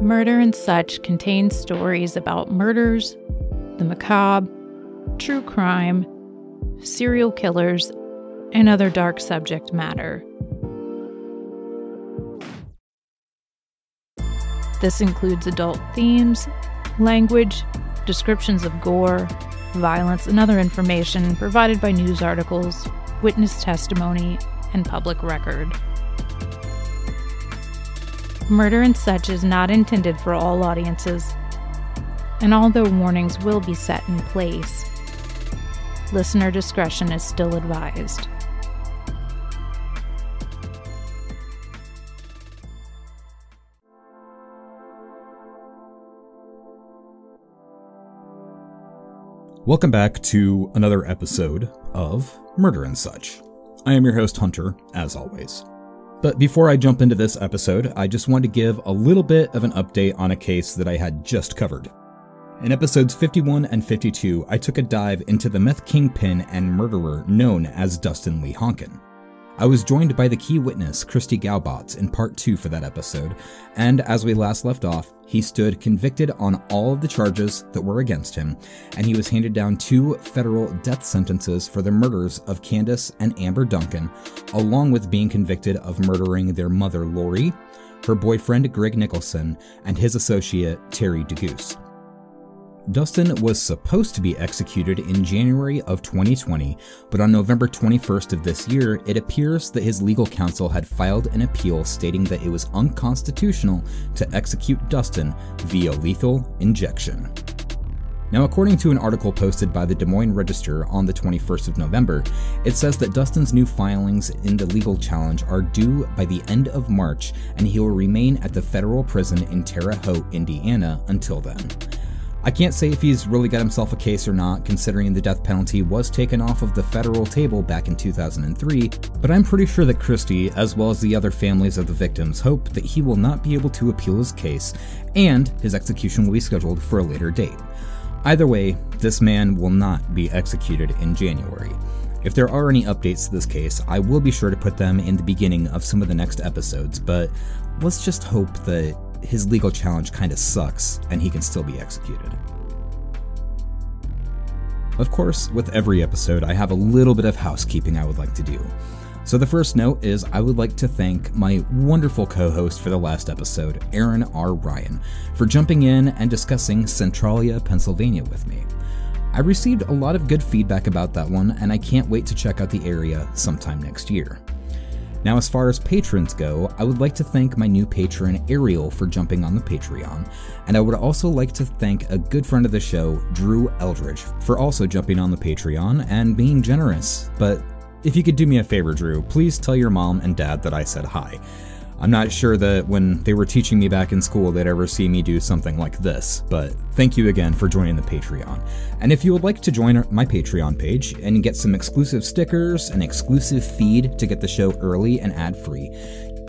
Murder and Such contains stories about murders, the macabre, true crime, serial killers, and other dark subject matter. This includes adult themes, language, descriptions of gore, violence, and other information provided by news articles, witness testimony, and public record. Murder and Such is not intended for all audiences, and although warnings will be set in place, listener discretion is still advised. Welcome back to another episode of Murder and Such. I am your host, Hunter, as always. But before I jump into this episode, I just want to give a little bit of an update on a case that I had just covered. In episodes 51 and 52, I took a dive into the meth kingpin and murderer known as Dustin Lee Honkin. I was joined by the key witness, Christy Galbots, in part 2 for that episode, and as we last left off, he stood convicted on all of the charges that were against him, and he was handed down 2 federal death sentences for the murders of Candace and Amber Duncan, along with being convicted of murdering their mother Lori, her boyfriend Greg Nicholson, and his associate Terry DeGoose. Dustin was supposed to be executed in January of 2020, but on November 21st of this year, it appears that his legal counsel had filed an appeal stating that it was unconstitutional to execute Dustin via lethal injection. Now, according to an article posted by the Des Moines Register on the 21st of November, it says that Dustin's new filings in the legal challenge are due by the end of March, and he will remain at the federal prison in Terre Haute, Indiana until then. I can't say if he's really got himself a case or not, considering the death penalty was taken off of the federal table back in 2003, but I'm pretty sure that Christy, as well as the other families of the victims, hope that he will not be able to appeal his case, and his execution will be scheduled for a later date. Either way, this man will not be executed in January. If there are any updates to this case, I will be sure to put them in the beginning of some of the next episodes, but let's just hope that his legal challenge kinda sucks and he can still be executed. Of course, with every episode, I have a little bit of housekeeping I would like to do. So the first note is I would like to thank my wonderful co-host for the last episode, Aaron R. Ryan, for jumping in and discussing Centralia, Pennsylvania with me. I received a lot of good feedback about that one, and I can't wait to check out the area sometime next year. Now, as far as patrons go, I would like to thank my new patron, Ariel, for jumping on the Patreon, and I would also like to thank a good friend of the show, Drew Eldridge, for also jumping on the Patreon and being generous. But if you could do me a favor, Drew, please tell your mom and dad that I said hi. I'm not sure that when they were teaching me back in school they'd ever see me do something like this, but thank you again for joining the Patreon. And if you would like to join my Patreon page and get some exclusive stickers, an exclusive feed to get the show early and ad-free,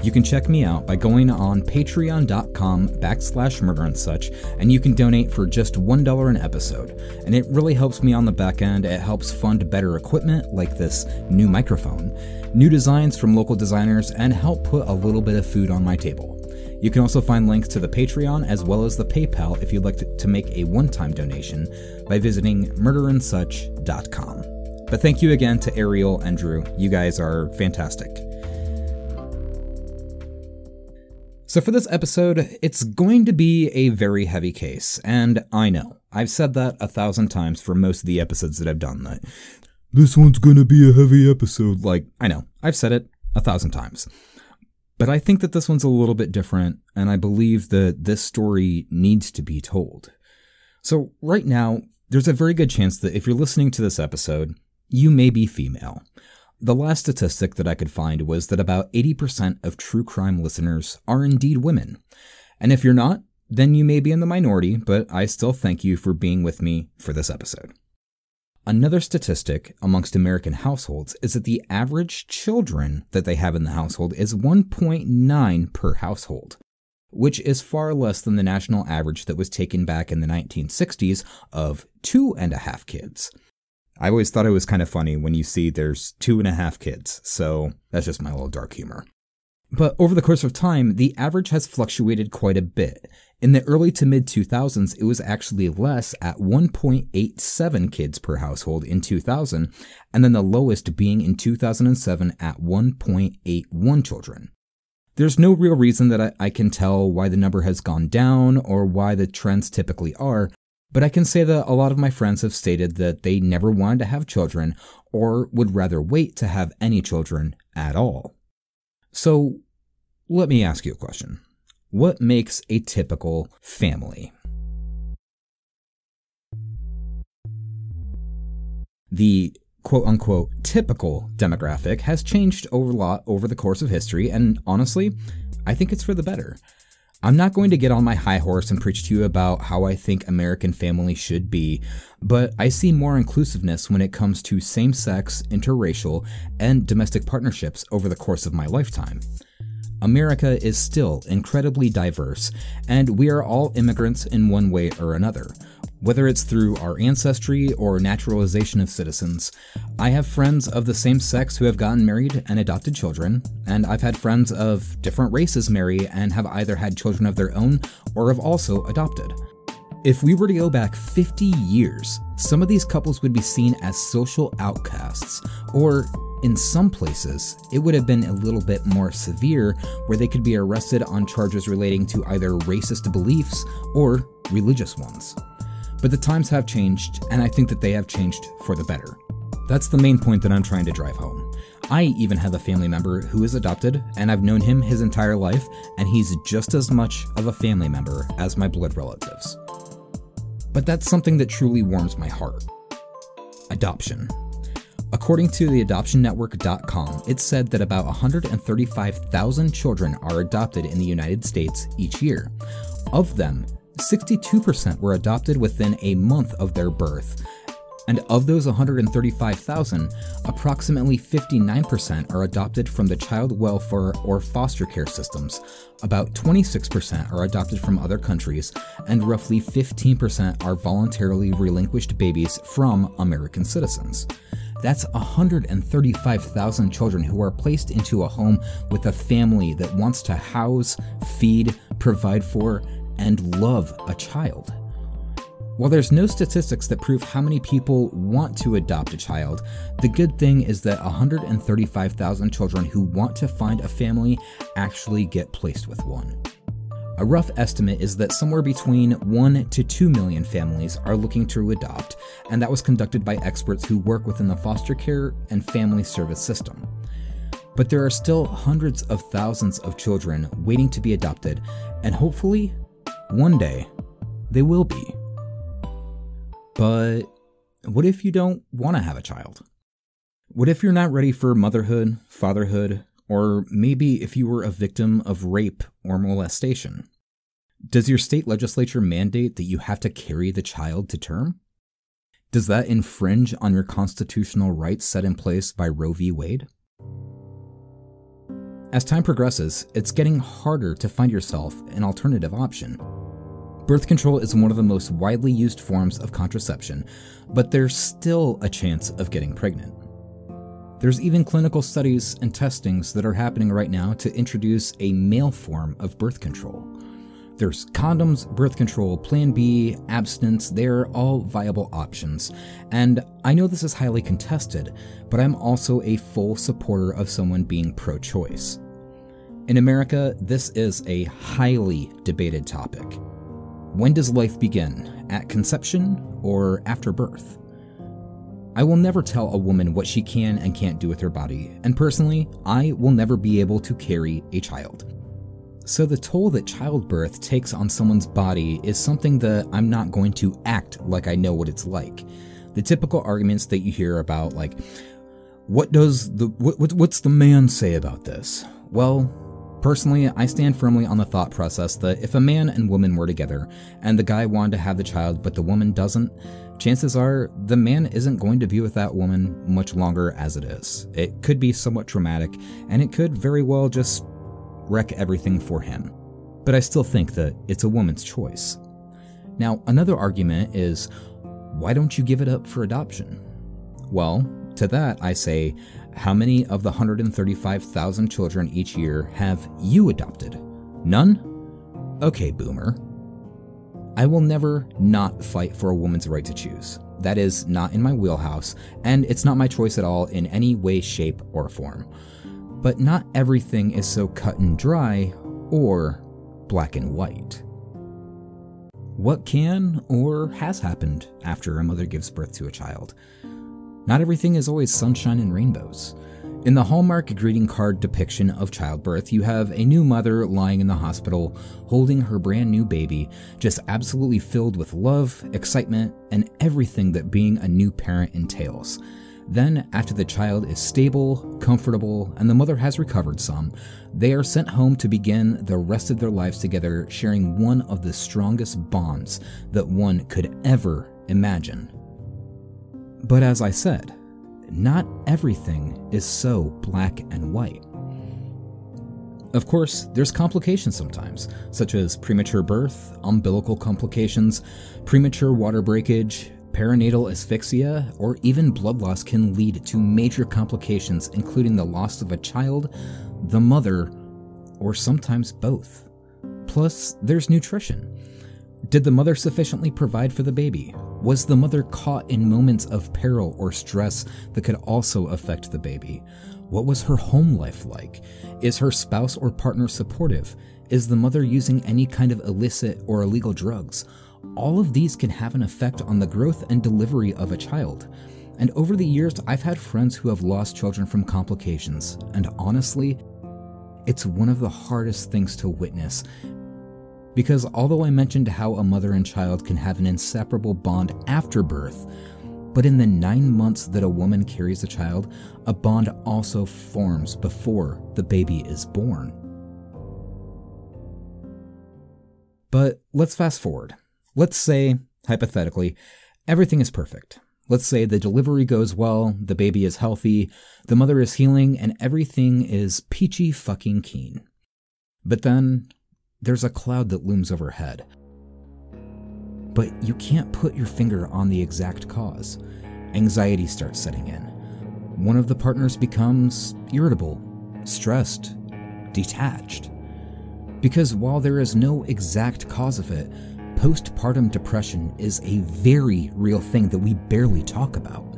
you can check me out by going on patreon.com/murderandsuch, and you can donate for just $1 an episode. And it really helps me on the back end. It helps fund better equipment like this new microphone, new designs from local designers, and help put a little bit of food on my table. You can also find links to the Patreon as well as the PayPal if you'd like to make a one-time donation by visiting murderandsuch.com. But thank you again to Ariel and Drew. You guys are fantastic. So for this episode, it's going to be a very heavy case, and I know, I've said that 1,000 times for most of the episodes that I've done, that this one's gonna be a heavy episode. Like, I know, I've said it 1,000 times. But I think that this one's a little bit different, and I believe that this story needs to be told. So right now, there's a very good chance that if you're listening to this episode, you may be female. The last statistic that I could find was that about 80% of true crime listeners are indeed women. And if you're not, then you may be in the minority, but I still thank you for being with me for this episode. Another statistic amongst American households is that the average children that they have in the household is 1.9 per household, which is far less than the national average that was taken back in the 1960s of 2.5 kids. I always thought it was kind of funny when you see there's 2.5 kids, so that's just my little dark humor. But over the course of time, the average has fluctuated quite a bit. In the early to mid 2000s, it was actually less at 1.87 kids per household in 2000, and then the lowest being in 2007 at 1.81 children. There's no real reason that I can tell why the number has gone down or why the trends typically are, but I can say that a lot of my friends have stated that they never wanted to have children or would rather wait to have any children at all. So, let me ask you a question. What makes a typical family? The quote-unquote typical demographic has changed a lot over the course of history, and honestly, I think it's for the better. I'm not going to get on my high horse and preach to you about how I think American families should be, but I see more inclusiveness when it comes to same-sex, interracial, and domestic partnerships over the course of my lifetime. America is still incredibly diverse, and we are all immigrants in one way or another. Whether it's through our ancestry or naturalization of citizens, I have friends of the same sex who have gotten married and adopted children, and I've had friends of different races marry and have either had children of their own or have also adopted. If we were to go back 50 years, some of these couples would be seen as social outcasts, or in some places, it would have been a little bit more severe where they could be arrested on charges relating to either racist beliefs or religious ones. But the times have changed, and I think that they have changed for the better. That's the main point that I'm trying to drive home. I even have a family member who is adopted, and I've known him his entire life, and he's just as much of a family member as my blood relatives. But that's something that truly warms my heart. Adoption. According to the adoptionnetwork.com, it said that about 135,000 children are adopted in the United States each year. Of them, 62% were adopted within a month of their birth. And of those 135,000, approximately 59% are adopted from the child welfare or foster care systems, about 26% are adopted from other countries, and roughly 15% are voluntarily relinquished babies from American citizens. That's 135,000 children who are placed into a home with a family that wants to house, feed, provide for, and love a child. While there's no statistics that prove how many people want to adopt a child, the good thing is that 135,000 children who want to find a family actually get placed with one. A rough estimate is that somewhere between 1 to 2 million families are looking to adopt, and that was conducted by experts who work within the foster care and family service system. But there are still hundreds of thousands of children waiting to be adopted, and hopefully, one day, they will be. But what if you don't want to have a child? What if you're not ready for motherhood, fatherhood, or maybe if you were a victim of rape or molestation? Does your state legislature mandate that you have to carry the child to term? Does that infringe on your constitutional rights set in place by Roe v. Wade? As time progresses, it's getting harder to find yourself an alternative option. Birth control is one of the most widely used forms of contraception, but there's still a chance of getting pregnant. There's even clinical studies and testings that are happening right now to introduce a male form of birth control. There's condoms, birth control, Plan B, abstinence, they're all viable options. And I know this is highly contested, but I'm also a full supporter of someone being pro-choice. In America, this is a highly debated topic. When does life begin? At conception or after birth? I will never tell a woman what she can and can't do with her body, and personally, I will never be able to carry a child. So the toll that childbirth takes on someone's body is something that I'm not going to act like I know what it's like. The typical arguments that you hear about, like, what's the man say about this? Well, personally, I stand firmly on the thought process that if a man and woman were together, and the guy wanted to have the child but the woman doesn't, chances are the man isn't going to be with that woman much longer as it is. It could be somewhat traumatic, and it could very well just wreck everything for him. But I still think that it's a woman's choice. Now, another argument is, why don't you give it up for adoption? Well, To that, I say, how many of the 135,000 children each year have you adopted? None? Okay, boomer. I will never not fight for a woman's right to choose. That is not in my wheelhouse, and it's not my choice at all in any way, shape, or form. But not everything is so cut and dry or black and white. What can or has happened after a mother gives birth to a child? Not everything is always sunshine and rainbows. In the Hallmark greeting card depiction of childbirth, you have a new mother lying in the hospital, holding her brand new baby, just absolutely filled with love, excitement, and everything that being a new parent entails. Then, after the child is stable, comfortable, and the mother has recovered some, they are sent home to begin the rest of their lives together, sharing one of the strongest bonds that one could ever imagine. But as I said, not everything is so black and white. Of course, there's complications sometimes, such as premature birth, umbilical complications, premature water breakage, perinatal asphyxia, or even blood loss can lead to major complications, including the loss of a child, the mother, or sometimes both. Plus, there's nutrition. Did the mother sufficiently provide for the baby? Was the mother caught in moments of peril or stress that could also affect the baby? What was her home life like? Is her spouse or partner supportive? Is the mother using any kind of illicit or illegal drugs? All of these can have an effect on the growth and delivery of a child. And over the years, I've had friends who have lost children from complications, and honestly, it's one of the hardest things to witness. Because although I mentioned how a mother and child can have an inseparable bond after birth, but in the 9 months that a woman carries a child, a bond also forms before the baby is born. But let's fast forward. Let's say, hypothetically, everything is perfect. Let's say the delivery goes well, the baby is healthy, the mother is healing, and everything is peachy fucking keen. But then, there's a cloud that looms overhead. But you can't put your finger on the exact cause. Anxiety starts setting in. One of the partners becomes irritable, stressed, detached. Because while there is no exact cause of it, postpartum depression is a very real thing that we barely talk about.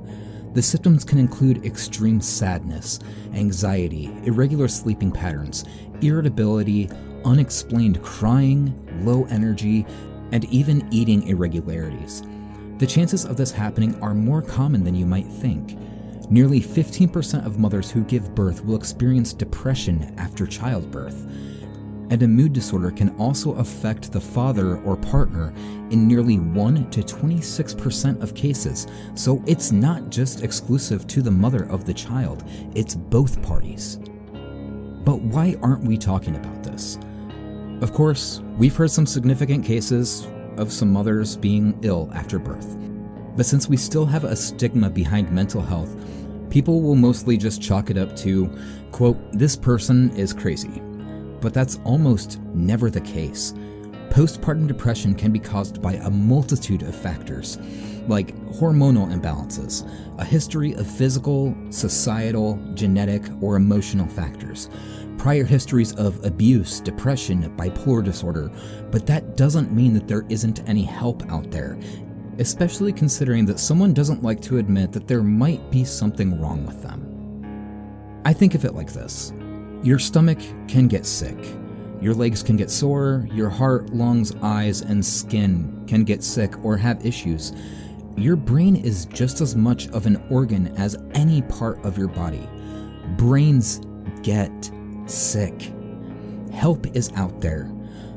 The symptoms can include extreme sadness, anxiety, irregular sleeping patterns, irritability, unexplained crying, low energy, and even eating irregularities. The chances of this happening are more common than you might think. Nearly 15% of mothers who give birth will experience depression after childbirth. And a mood disorder can also affect the father or partner in nearly 1 to 26% of cases. So it's not just exclusive to the mother of the child, it's both parties. But why aren't we talking about this? Of course, we've heard some significant cases of some mothers being ill after birth. But since we still have a stigma behind mental health, people will mostly just chalk it up to, quote, this person is crazy. But that's almost never the case. Postpartum depression can be caused by a multitude of factors, like hormonal imbalances, a history of physical, societal, genetic, or emotional factors, prior histories of abuse, depression, bipolar disorder, but that doesn't mean that there isn't any help out there, especially considering that someone doesn't like to admit that there might be something wrong with them. I think of it like this. Your stomach can get sick. Your legs can get sore. Your heart, lungs, eyes, and skin can get sick or have issues. Your brain is just as much of an organ as any part of your body. Brains get sick. Help is out there,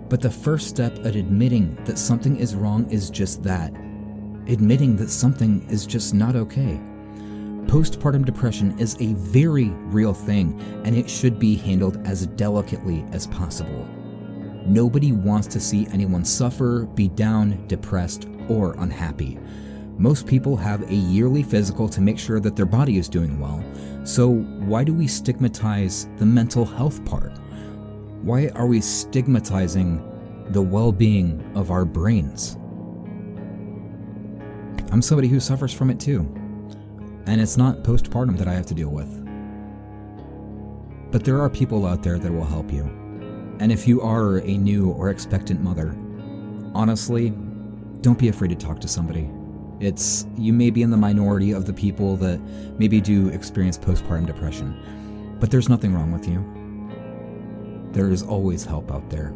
but the first step at admitting that something is wrong is just that. Admitting that something is just not okay. Postpartum depression is a very real thing, and it should be handled as delicately as possible. Nobody wants to see anyone suffer, be down, depressed, or unhappy. Most people have a yearly physical to make sure that their body is doing well, so why do we stigmatize the mental health part? Why are we stigmatizing the well-being of our brains? I'm somebody who suffers from it too. and it's not postpartum that I have to deal with. But there are people out there that will help you. And if you are a new or expectant mother, honestly, don't be afraid to talk to somebody. You may be in the minority of the people that maybe do experience postpartum depression, but there's nothing wrong with you. There is always help out there.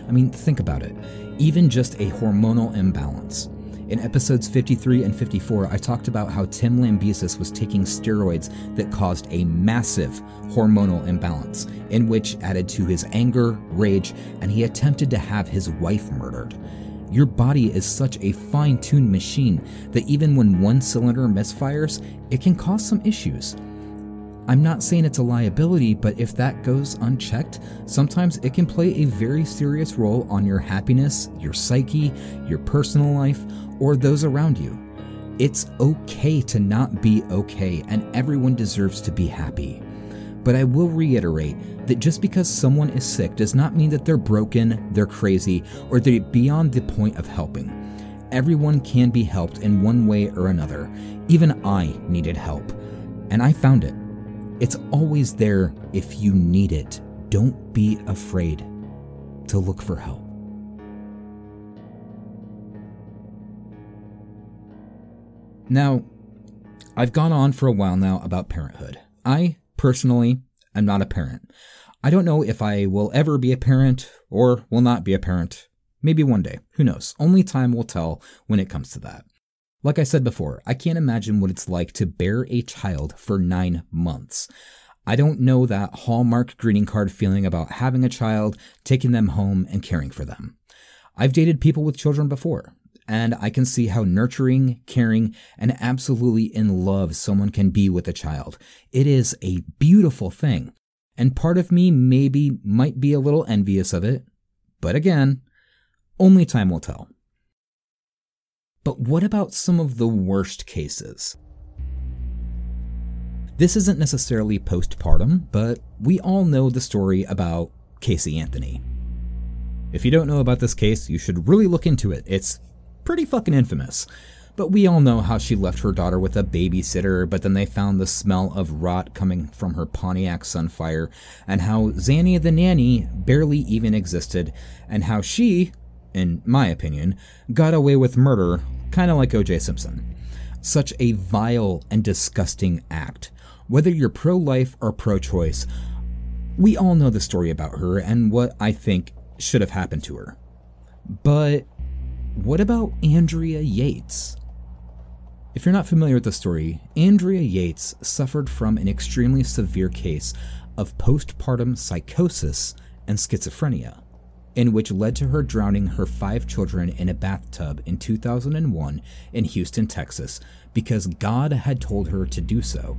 I mean, think about it. Even just a hormonal imbalance. In episodes 53 and 54, I talked about how Tim Lambesis was taking steroids that caused a massive hormonal imbalance, in which added to his anger, rage, and he attempted to have his wife murdered. Your body is such a fine-tuned machine that even when one cylinder misfires, it can cause some issues. I'm not saying it's a liability, but if that goes unchecked, sometimes it can play a very serious role on your happiness, your psyche, your personal life, or those around you. It's okay to not be okay, and everyone deserves to be happy. But I will reiterate that just because someone is sick does not mean that they're broken, they're crazy, or they're beyond the point of helping. Everyone can be helped in one way or another. Even I needed help, and I found it. It's always there if you need it. Don't be afraid to look for help. Now, I've gone on for a while now about parenthood. I personally am not a parent. I don't know if I will ever be a parent or will not be a parent. Maybe one day. Who knows? Only time will tell when it comes to that. Like I said before, I can't imagine what it's like to bear a child for 9 months. I don't know that Hallmark greeting card feeling about having a child, taking them home, and caring for them. I've dated people with children before, and I can see how nurturing, caring, and absolutely in love someone can be with a child. It is a beautiful thing, and part of me might be a little envious of it, but again, only time will tell. But what about some of the worst cases? This isn't necessarily postpartum, but we all know the story about Casey Anthony. If you don't know about this case, you should really look into it. It's pretty fucking infamous. But we all know how she left her daughter with a babysitter, but then they found the smell of rot coming from her Pontiac Sunfire, and how Zanny the nanny barely even existed, and how she, in my opinion, got away with murder, kind of like O.J. Simpson. Such a vile and disgusting act. Whether you're pro-life or pro-choice, we all know the story about her and what I think should have happened to her. But what about Andrea Yates? If you're not familiar with the story, Andrea Yates suffered from an extremely severe case of postpartum psychosis and schizophrenia, in which led to her drowning her 5 children in a bathtub in 2001 in Houston, Texas, because God had told her to do so.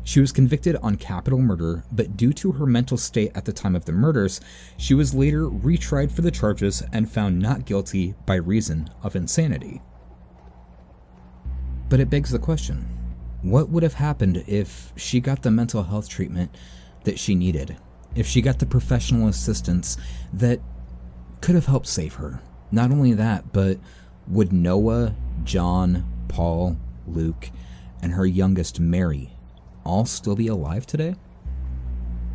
She was convicted on capital murder, but due to her mental state at the time of the murders, she was later retried for the charges and found not guilty by reason of insanity. But it begs the question, what would have happened if she got the mental health treatment that she needed? If she got the professional assistance that could have helped save her? Not only that, but would Noah, John, Paul, Luke, and her youngest Mary all still be alive today?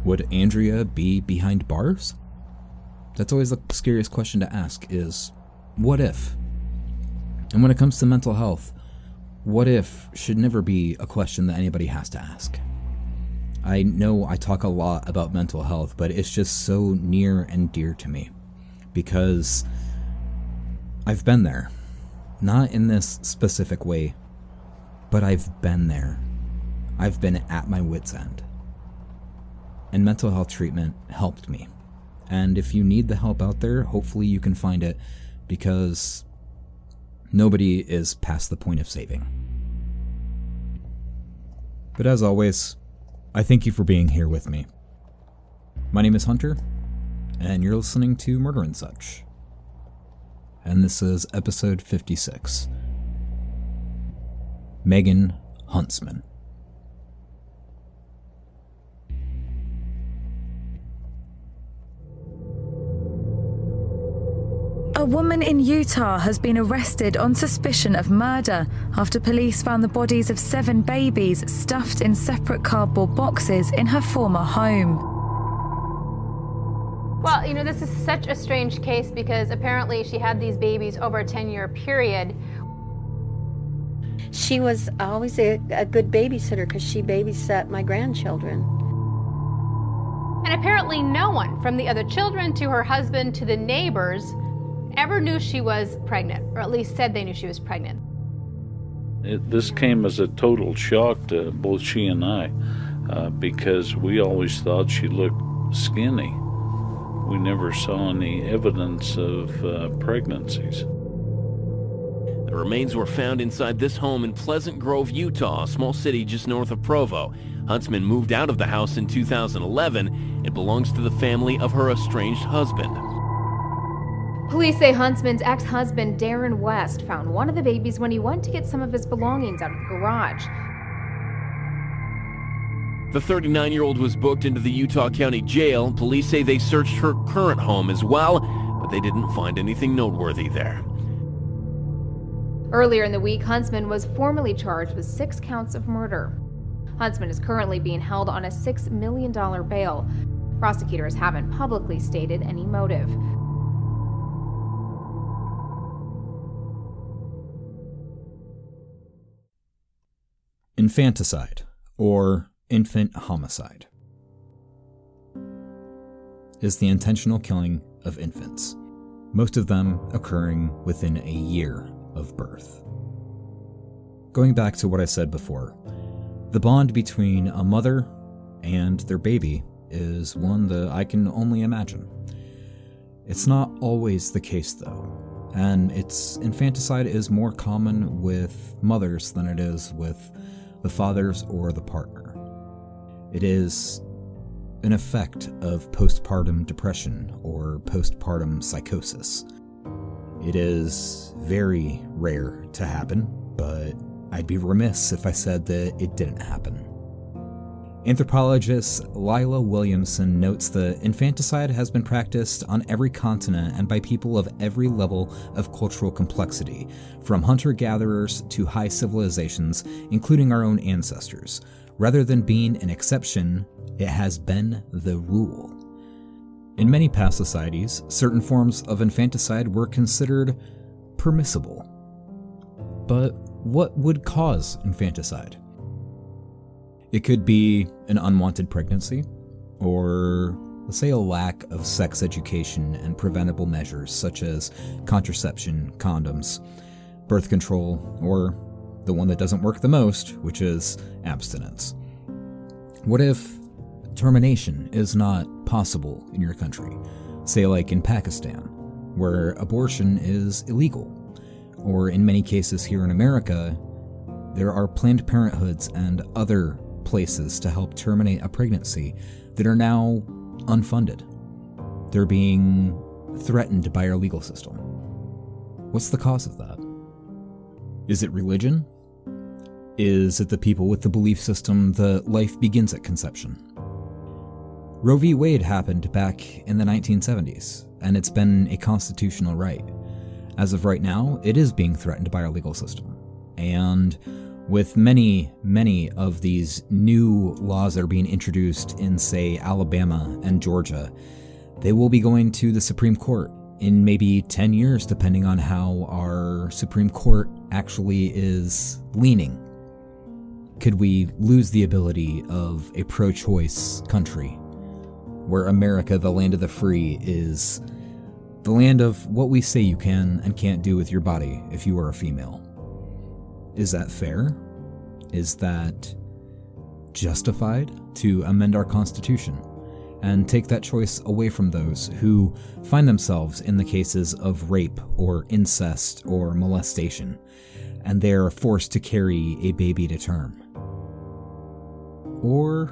Would Andrea be behind bars? That's always the scariest question to ask is, what if? And when it comes to mental health, what if should never be a question that anybody has to ask. I know I talk a lot about mental health, but it's just so near and dear to me because I've been there. Not in this specific way, but I've been there. I've been at my wit's end. And mental health treatment helped me. And if you need the help out there, hopefully you can find it because nobody is past the point of saving. But as always, I thank you for being here with me. My name is Hunter, and you're listening to Murder and Such. And this is episode 56. Megan Huntsman. A woman woman in Utah has been arrested on suspicion of murder after police found the bodies of 7 babies stuffed in separate cardboard boxes in her former home. Well, you know, this is such a strange case because apparently she had these babies over a 10-year period. She was always a good babysitter because she babysat my grandchildren. And apparently no one, from the other children to her husband to the neighbors, ever knew she was pregnant, or at least said they knew she was pregnant. This came as a total shock to both she and I, because we always thought she looked skinny. We never saw any evidence of pregnancies. The remains were found inside this home in Pleasant Grove, Utah, a small city just north of Provo. Huntsman moved out of the house in 2011. It belongs to the family of her estranged husband. Police say Huntsman's ex-husband, Darren West, found one of the babies when he went to get some of his belongings out of the garage. The 39-year-old was booked into the Utah County Jail. Police say they searched her current home as well, but they didn't find anything noteworthy there. Earlier in the week, Huntsman was formally charged with 6 counts of murder. Huntsman is currently being held on a $6 million bail. Prosecutors haven't publicly stated any motive. Infanticide, or infant homicide, is the intentional killing of infants, most of them occurring within a year of birth. Going back to what I said before, the bond between a mother and their baby is one that I can only imagine. It's not always the case though, and infanticide is more common with mothers than it is with the fathers or the partner. It is an effect of postpartum depression or postpartum psychosis. It is very rare to happen, but I'd be remiss if I said that it didn't happen. Anthropologist Lila Williamson notes that infanticide has been practiced on every continent and by people of every level of cultural complexity, from hunter-gatherers to high civilizations, including our own ancestors. Rather than being an exception, it has been the rule. In many past societies, certain forms of infanticide were considered permissible. But what would cause infanticide? It could be an unwanted pregnancy, or let's say a lack of sex education and preventable measures such as contraception, condoms, birth control, or the one that doesn't work the most, which is abstinence. What if termination is not possible in your country? Say like in Pakistan, where abortion is illegal. Or in many cases here in America, there are Planned Parenthoods and other places to help terminate a pregnancy that are now unfunded. They're being threatened by our legal system. What's the cause of that? Is it religion? Is it the people with the belief system that life begins at conception? Roe v. Wade happened back in the 1970s, and it's been a constitutional right. As of right now, it is being threatened by our legal system. And with many, many of these new laws that are being introduced in, say, Alabama and Georgia, they will be going to the Supreme Court in maybe 10 years, depending on how our Supreme Court actually is leaning. Could we lose the ability of a pro-choice country, where America, the land of the free, is the land of what we say you can and can't do with your body if you are a female? Is that fair? Is that justified to amend our Constitution and take that choice away from those who find themselves in the cases of rape or incest or molestation, and they're forced to carry a baby to term? Or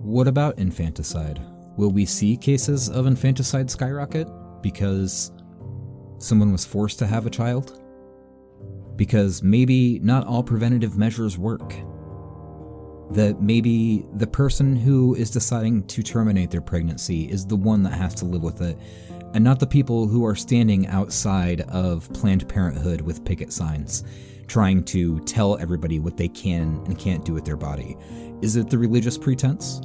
what about infanticide? Will we see cases of infanticide skyrocket because someone was forced to have a child? Because maybe not all preventative measures work. That maybe the person who is deciding to terminate their pregnancy is the one that has to live with it and not the people who are standing outside of Planned Parenthood with picket signs, trying to tell everybody what they can and can't do with their body? Is it the religious pretense?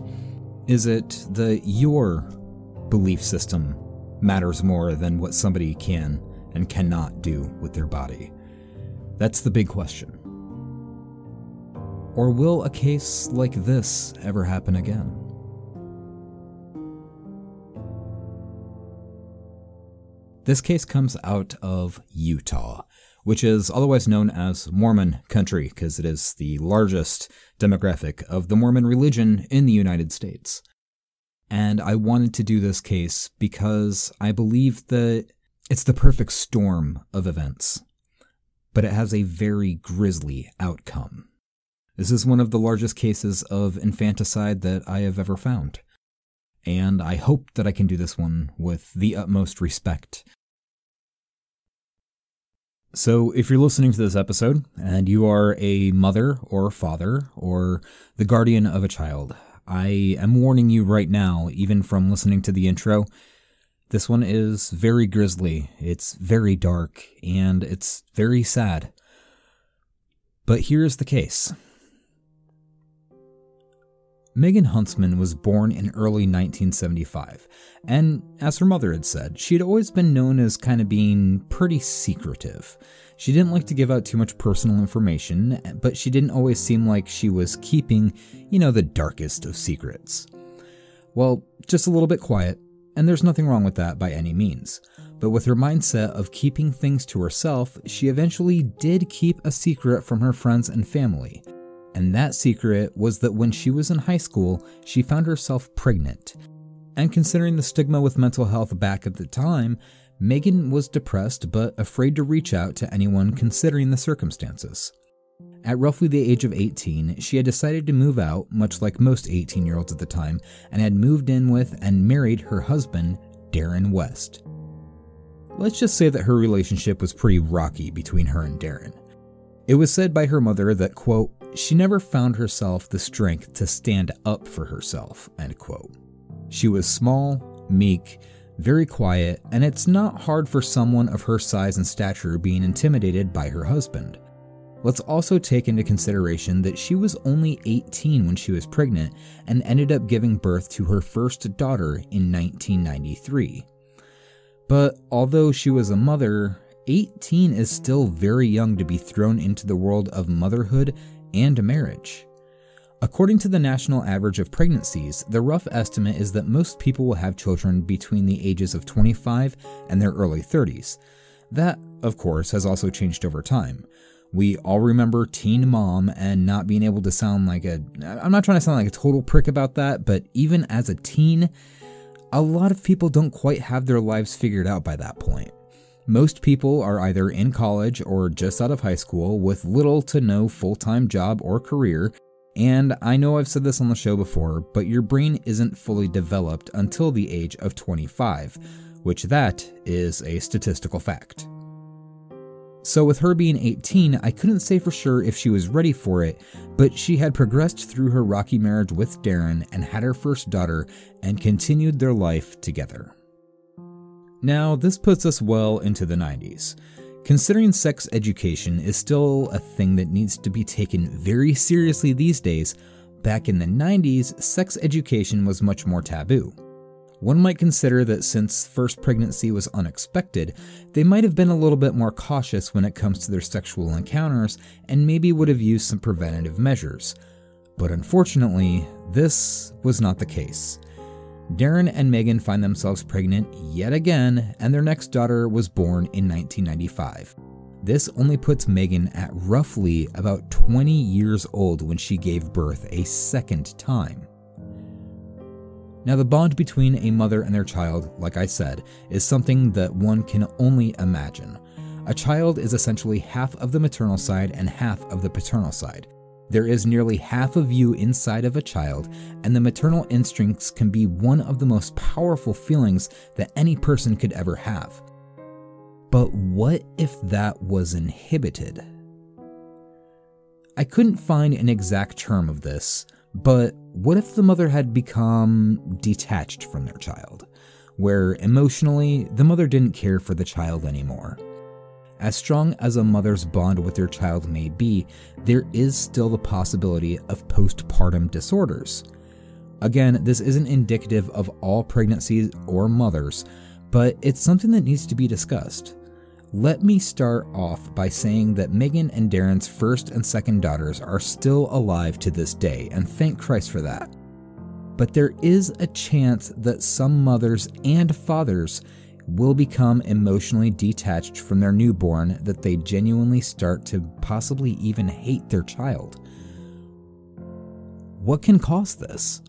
Is it your belief system matters more than what somebody can and cannot do with their body? That's the big question. Or will a case like this ever happen again? This case comes out of Utah, which is otherwise known as Mormon country because it is the largest demographic of the Mormon religion in the United States. And I wanted to do this case because I believe that it's the perfect storm of events, but it has a very grisly outcome. This is one of the largest cases of infanticide that I have ever found, and I hope that I can do this one with the utmost respect. So if you're listening to this episode and you are a mother or father or the guardian of a child, I am warning you right now, even from listening to the intro, this one is very grisly, it's very dark, and it's very sad. But here's the case. Megan Huntsman was born in early 1975, and as her mother had said, she had always been known as kind of being pretty secretive. She didn't like to give out too much personal information, but she didn't always seem like she was keeping, the darkest of secrets. Well, just a little bit quiet, and there's nothing wrong with that by any means. But with her mindset of keeping things to herself, she eventually did keep a secret from her friends and family. And that secret was that when she was in high school, she found herself pregnant. And considering the stigma with mental health back at the time, Megan was depressed but afraid to reach out to anyone considering the circumstances. At roughly the age of 18, she had decided to move out, much like most 18-year-olds at the time, and had moved in with and married her husband, Darren West. Let's just say that her relationship was pretty rocky between her and Darren. It was said by her mother that, quote, she never found herself the strength to stand up for herself, end quote. She was small, meek, very quiet, and it's not hard for someone of her size and stature being intimidated by her husband. Let's also take into consideration that she was only 18 when she was pregnant and ended up giving birth to her first daughter in 1993. But although she was a mother, 18 is still very young to be thrown into the world of motherhood and marriage. According to the national average of pregnancies, the rough estimate is that most people will have children between the ages of 25 and their early 30s. That, of course, has also changed over time. We all remember teen mom and not being able to sound like I'm not trying to sound like a total prick about that, but even as a teen, a lot of people don't quite have their lives figured out by that point. Most people are either in college or just out of high school with little to no full-time job or career, and I know I've said this on the show before, but your brain isn't fully developed until the age of 25, which that is a statistical fact. So with her being 18, I couldn't say for sure if she was ready for it, but she had progressed through her rocky marriage with Darren and had her first daughter and continued their life together. Now, this puts us well into the 90s. Considering sex education is still a thing that needs to be taken very seriously these days, back in the 90s, sex education was much more taboo. One might consider that since first pregnancy was unexpected, they might have been a little bit more cautious when it comes to their sexual encounters and maybe would have used some preventative measures. But unfortunately, this was not the case. Darren and Megan find themselves pregnant yet again, and their next daughter was born in 1995. This only puts Megan at roughly about 20 years old when she gave birth a second time. Now, the bond between a mother and their child, like I said, is something that one can only imagine. A child is essentially half of the maternal side and half of the paternal side. There is nearly half of you inside of a child, and the maternal instincts can be one of the most powerful feelings that any person could ever have. But what if that was inhibited? I couldn't find an exact term of this, but what if the mother had become detached from their child? where emotionally, the mother didn't care for the child anymore. As strong as a mother's bond with their child may be, there is still the possibility of postpartum disorders. Again, this isn't indicative of all pregnancies or mothers, but it's something that needs to be discussed. Let me start off by saying that Megan and Darren's first and second daughters are still alive to this day, and thank Christ for that. But there is a chance that some mothers and fathers will become emotionally detached from their newborn, that they genuinely start to possibly even hate their child. What can cause this?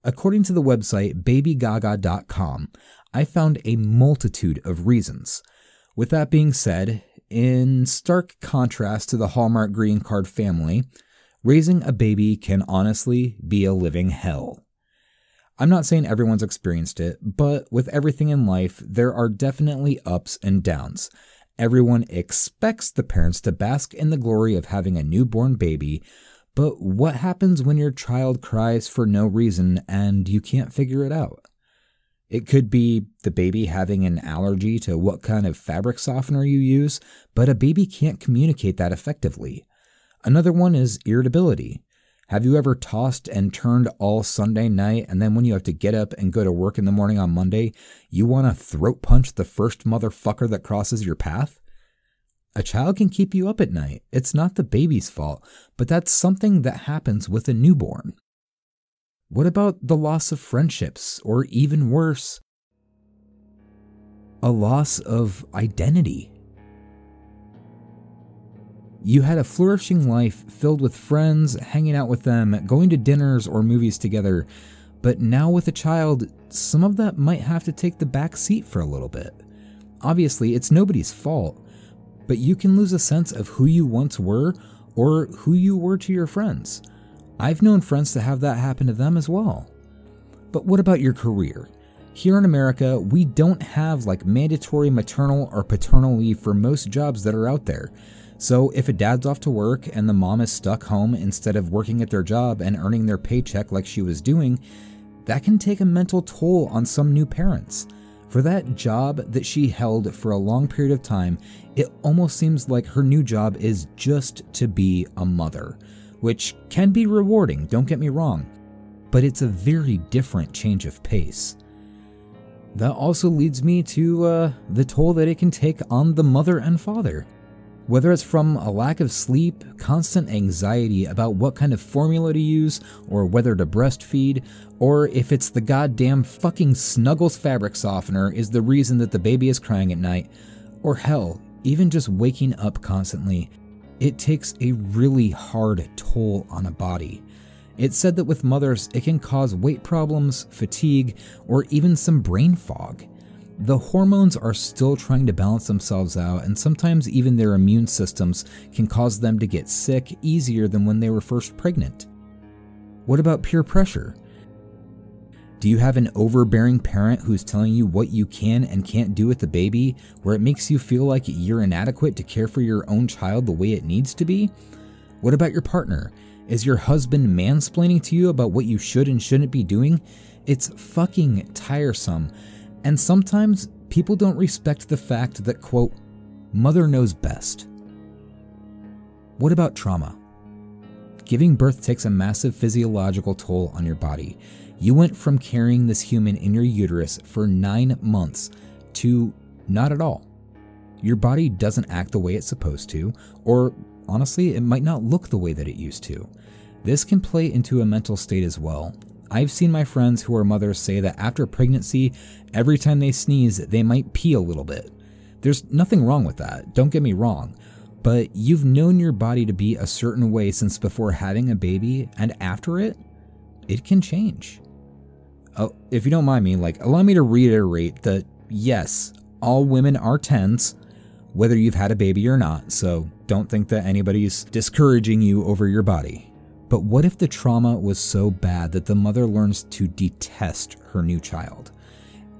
According to the website babygaga.com, I found a multitude of reasons. With that being said, in stark contrast to the Hallmark green card family, raising a baby can honestly be a living hell. I'm not saying everyone's experienced it, but with everything in life, there are definitely ups and downs. Everyone expects the parents to bask in the glory of having a newborn baby, but what happens when your child cries for no reason and you can't figure it out? It could be the baby having an allergy to what kind of fabric softener you use, but a baby can't communicate that effectively. Another one is irritability. Have you ever tossed and turned all Sunday night, and then when you have to get up and go to work in the morning on Monday, you want to throat punch the first motherfucker that crosses your path? A child can keep you up at night. It's not the baby's fault, but that's something that happens with a newborn. What about the loss of friendships, or even worse, a loss of identity? You had a flourishing life filled with friends, hanging out with them, going to dinners or movies together, but now with a child, some of that might have to take the back seat for a little bit. Obviously, it's nobody's fault, but you can lose a sense of who you once were or who you were to your friends. I've known friends to have that happen to them as well. But what about your career? Here in America, we don't have like mandatory maternal or paternal leave for most jobs that are out there. So if a dad's off to work and the mom is stuck home instead of working at their job and earning their paycheck like she was doing, that can take a mental toll on some new parents. For that job that she held for a long period of time, it almost seems like her new job is just to be a mother, which can be rewarding, don't get me wrong, but it's a very different change of pace. That also leads me to the toll that it can take on the mother and father. Whether it's from a lack of sleep, constant anxiety about what kind of formula to use, or whether to breastfeed, or if it's the goddamn fucking Snuggles fabric softener is the reason that the baby is crying at night, or hell, even just waking up constantly, it takes a really hard toll on a body. It's said that with mothers, it can cause weight problems, fatigue, or even some brain fog. The hormones are still trying to balance themselves out, and sometimes even their immune systems can cause them to get sick easier than when they were first pregnant. What about peer pressure? Do you have an overbearing parent who's telling you what you can and can't do with the baby, where it makes you feel like you're inadequate to care for your own child the way it needs to be? What about your partner? Is your husband mansplaining to you about what you should and shouldn't be doing? It's fucking tiresome. And sometimes people don't respect the fact that, quote, mother knows best. What about trauma? Giving birth takes a massive physiological toll on your body. You went from carrying this human in your uterus for 9 months to not at all. Your body doesn't act the way it's supposed to, or honestly, it might not look the way that it used to. This can play into a mental state as well. I've seen my friends who are mothers say that after pregnancy, every time they sneeze, they might pee a little bit. There's nothing wrong with that, don't get me wrong, but you've known your body to be a certain way since before having a baby, and after it can change. Oh, if you don't mind me, allow me to reiterate that yes, all women are 10s, whether you've had a baby or not, so don't think that anybody's discouraging you over your body. But what if the trauma was so bad that the mother learns to detest her new child?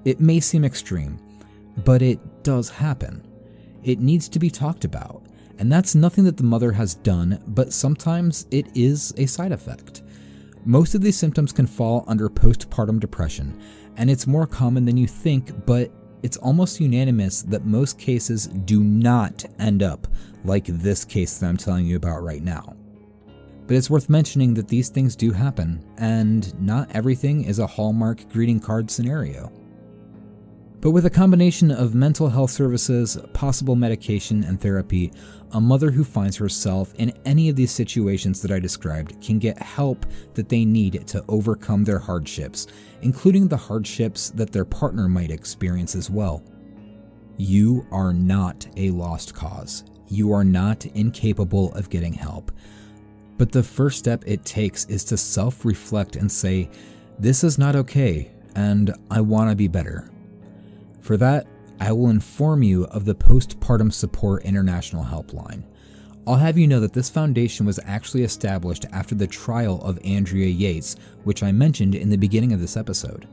It may seem extreme, but it does happen. It needs to be talked about, and that's nothing that the mother has done, but sometimes it is a side effect. Most of these symptoms can fall under postpartum depression, and it's more common than you think, but it's almost unanimous that most cases do not end up like this case that I'm telling you about right now. But it's worth mentioning that these things do happen, and not everything is a Hallmark greeting card scenario. But with a combination of mental health services, possible medication, and therapy, a mother who finds herself in any of these situations that I described can get help that they need to overcome their hardships, including the hardships that their partner might experience as well. You are not a lost cause. You are not incapable of getting help. But the first step it takes is to self-reflect and say, this is not okay, and I want to be better. For that, I will inform you of the Postpartum Support International Helpline. I'll have you know that this foundation was actually established after the trial of Andrea Yates, which I mentioned in the beginning of this episode.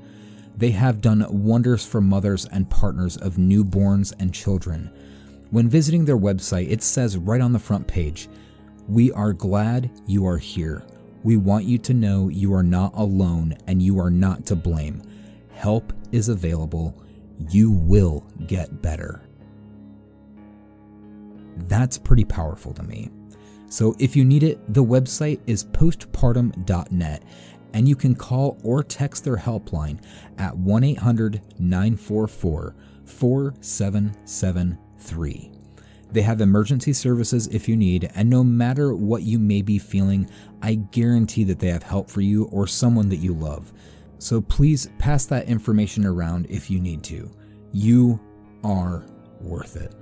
They have done wonders for mothers and partners of newborns and children. When visiting their website, it says right on the front page, "We are glad you are here. We want you to know you are not alone and you are not to blame. Help is available. You will get better." That's pretty powerful to me. So if you need it, the website is postpartum.net, and you can call or text their helpline at 1-800-944-4773. They have emergency services if you need, and no matter what you may be feeling, I guarantee that they have help for you or someone that you love. So please pass that information around if you need to. You are worth it.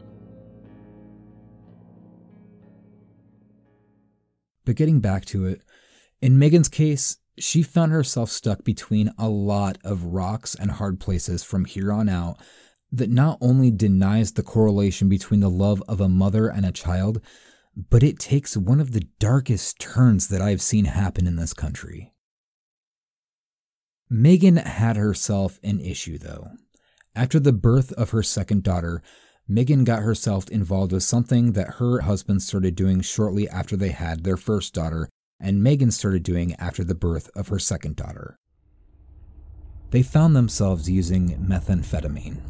But getting back to it, in Megan's case, she found herself stuck between a lot of rocks and hard places from here on out that not only denies the correlation between the love of a mother and a child, but it takes one of the darkest turns that I've seen happen in this country. Megan had herself an issue, though. After the birth of her second daughter, Megan got herself involved with something that her husband started doing shortly after they had their first daughter, and Megan started doing after the birth of her second daughter. They found themselves using methamphetamine.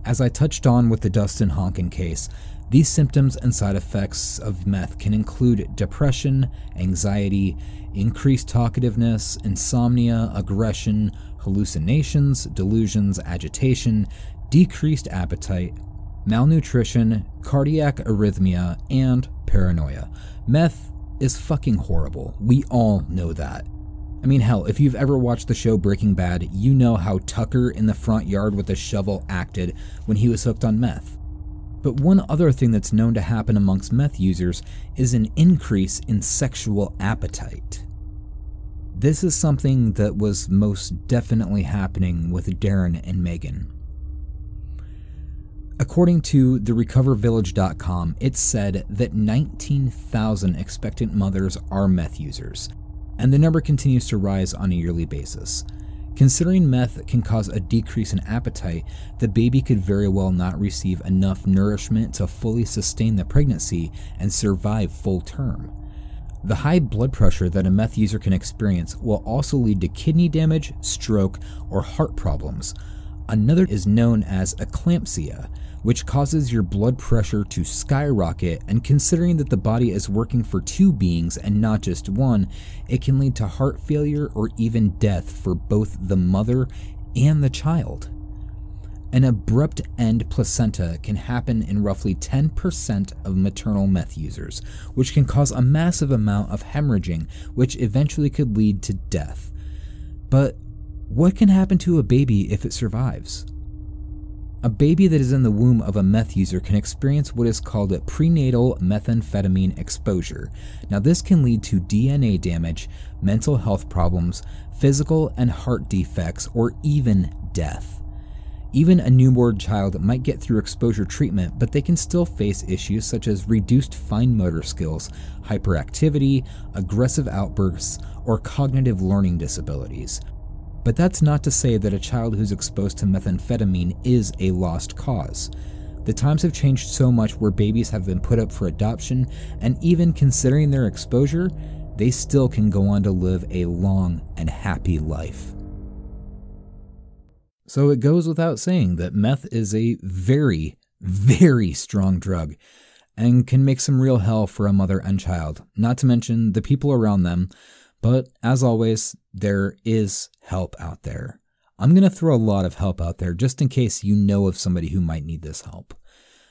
As I touched on with the Dustin Honkin case, these symptoms and side effects of meth can include depression, anxiety, increased talkativeness, insomnia, aggression, hallucinations, delusions, agitation, decreased appetite, malnutrition, cardiac arrhythmia, and paranoia. Meth is fucking horrible. We all know that. I mean, hell, if you've ever watched the show Breaking Bad, you know how Tucker in the front yard with a shovel acted when he was hooked on meth. But one other thing that's known to happen amongst meth users is an increase in sexual appetite. This is something that was most definitely happening with Darren and Megan. According to therecovervillage.com, it said that 19,000 expectant mothers are meth users, and the number continues to rise on a yearly basis. Considering meth can cause a decrease in appetite, the baby could very well not receive enough nourishment to fully sustain the pregnancy and survive full term. The high blood pressure that a meth user can experience will also lead to kidney damage, stroke, or heart problems. Another is known as eclampsia, which causes your blood pressure to skyrocket, and considering that the body is working for two beings and not just one, it can lead to heart failure or even death for both the mother and the child. An abrupt end placenta can happen in roughly 10% of maternal meth users, which can cause a massive amount of hemorrhaging, which eventually could lead to death. But what can happen to a baby if it survives? A baby that is in the womb of a meth user can experience what is called a prenatal methamphetamine exposure. Now, this can lead to DNA damage, mental health problems, physical and heart defects, or even death. Even a newborn child might get through exposure treatment, but they can still face issues such as reduced fine motor skills, hyperactivity, aggressive outbursts, or cognitive learning disabilities. But that's not to say that a child who's exposed to methamphetamine is a lost cause. The times have changed so much where babies have been put up for adoption, and even considering their exposure, they still can go on to live a long and happy life. So it goes without saying that meth is a very, very strong drug and can make some real hell for a mother and child, not to mention the people around them. But as always, there is help out there. I'm going to throw a lot of help out there just in case you know of somebody who might need this help.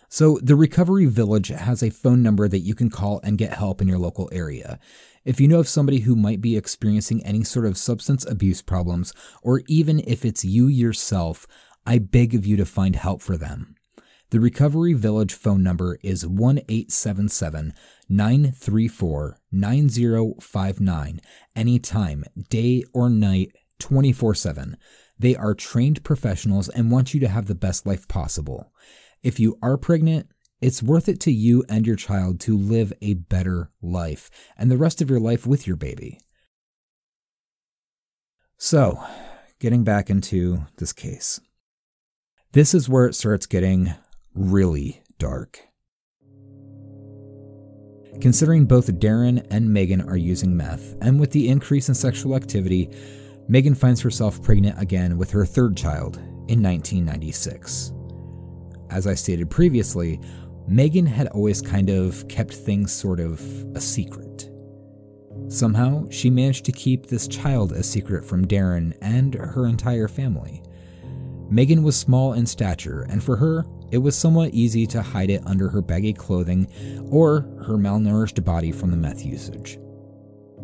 So the Recovery Village has a phone number that you can call and get help in your local area. If you know of somebody who might be experiencing any sort of substance abuse problems, or even if it's you yourself, I beg of you to find help for them. The Recovery Village phone number is 1-877-934-9059, anytime, day or night, 24/7. They are trained professionals and want you to have the best life possible. If you are pregnant, it's worth it to you and your child to live a better life and the rest of your life with your baby. So, getting back into this case. This is where it starts getting really dark. Considering both Darren and Megan are using meth, and with the increase in sexual activity, Megan finds herself pregnant again with her third child in 1996. As I stated previously, Megan had always kind of kept things sort of a secret. Somehow, she managed to keep this child a secret from Darren and her entire family. Megan was small in stature, and for her, it was somewhat easy to hide it under her baggy clothing or her malnourished body from the meth usage.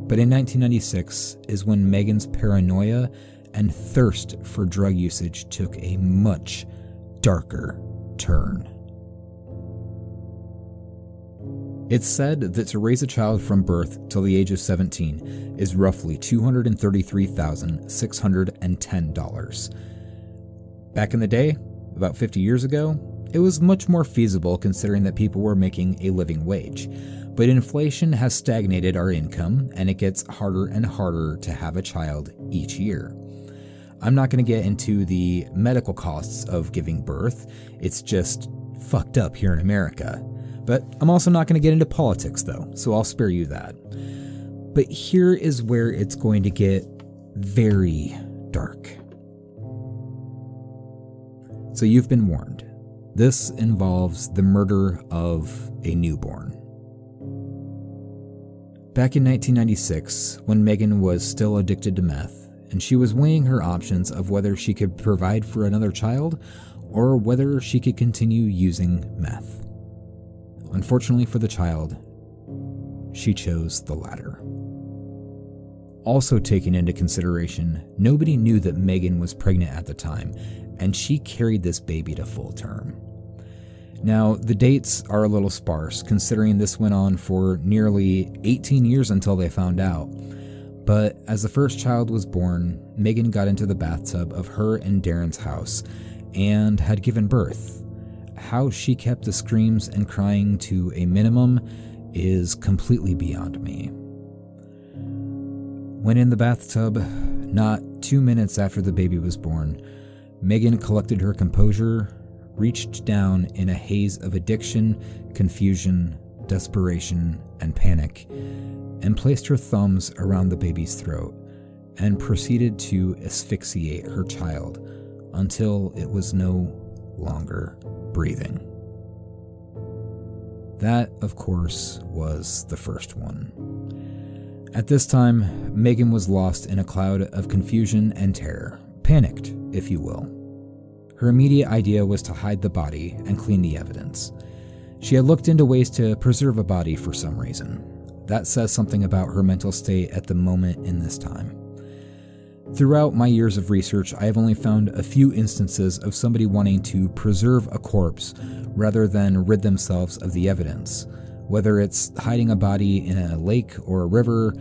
But in 1996 is when Megan's paranoia and thirst for drug usage took a much darker turn. It's said that to raise a child from birth till the age of 17 is roughly $233,610. Back in the day, about 50 years ago, it was much more feasible considering that people were making a living wage. But inflation has stagnated our income, and it gets harder and harder to have a child each year. I'm not going to get into the medical costs of giving birth. It's just fucked up here in America. But I'm also not going to get into politics though, so I'll spare you that. But here is where it's going to get very dark. So you've been warned. This involves the murder of a newborn. Back in 1996, when Megan was still addicted to meth, and she was weighing her options of whether she could provide for another child or whether she could continue using meth. Unfortunately for the child, she chose the latter. Also taken into consideration, nobody knew that Megan was pregnant at the time, and she carried this baby to full term. Now, the dates are a little sparse, considering this went on for nearly 18 years until they found out. But as the first child was born, Megan got into the bathtub of her and Darren's house and had given birth. How she kept the screams and crying to a minimum is completely beyond me. When in the bathtub, not 2 minutes after the baby was born, Megan collected her composure, reached down in a haze of addiction, confusion, desperation, and panic, and placed her thumbs around the baby's throat and proceeded to asphyxiate her child until it was no longer breathing. That, of course, was the first one. At this time, Megan was lost in a cloud of confusion and terror, panicked, if you will. Her immediate idea was to hide the body and clean the evidence. She had looked into ways to preserve a body for some reason. That says something about her mental state at the moment in this time. Throughout my years of research, I have only found a few instances of somebody wanting to preserve a corpse rather than rid themselves of the evidence. Whether it's hiding a body in a lake or a river,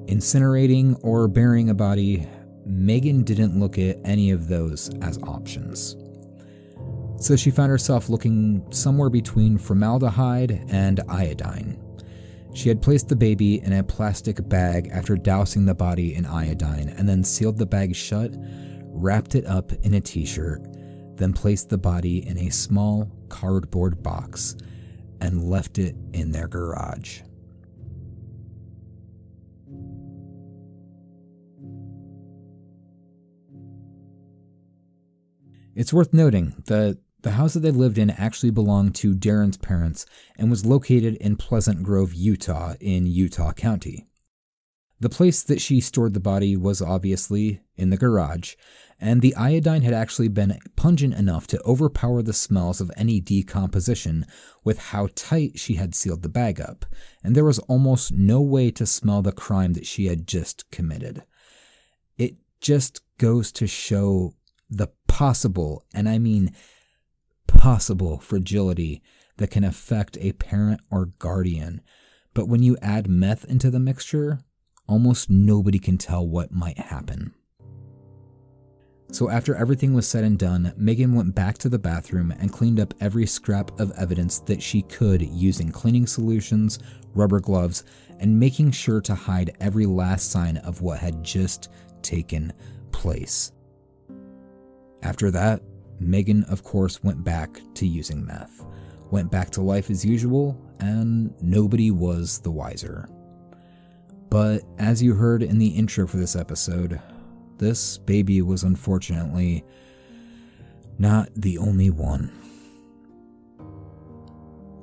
incinerating, or burying a body, Megan didn't look at any of those as options. So she found herself looking somewhere between formaldehyde and iodine. She had placed the baby in a plastic bag after dousing the body in iodine, and then sealed the bag shut, wrapped it up in a t-shirt, then placed the body in a small cardboard box and left it in their garage. It's worth noting that the house that they lived in actually belonged to Darren's parents and was located in Pleasant Grove, Utah, in Utah County. The place that she stored the body was obviously in the garage, and the iodine had actually been pungent enough to overpower the smells of any decomposition with how tight she had sealed the bag up, and there was almost no way to smell the crime that she had just committed. It just goes to show the possible, and I mean possible, fragility that can affect a parent or guardian. But when you add meth into the mixture, almost nobody can tell what might happen. So after everything was said and done, Megan went back to the bathroom and cleaned up every scrap of evidence that she could using cleaning solutions, rubber gloves, and making sure to hide every last sign of what had just taken place. After that, Megan, of course, went back to using meth, went back to life as usual, and nobody was the wiser. But as you heard in the intro for this episode, this baby was unfortunately not the only one.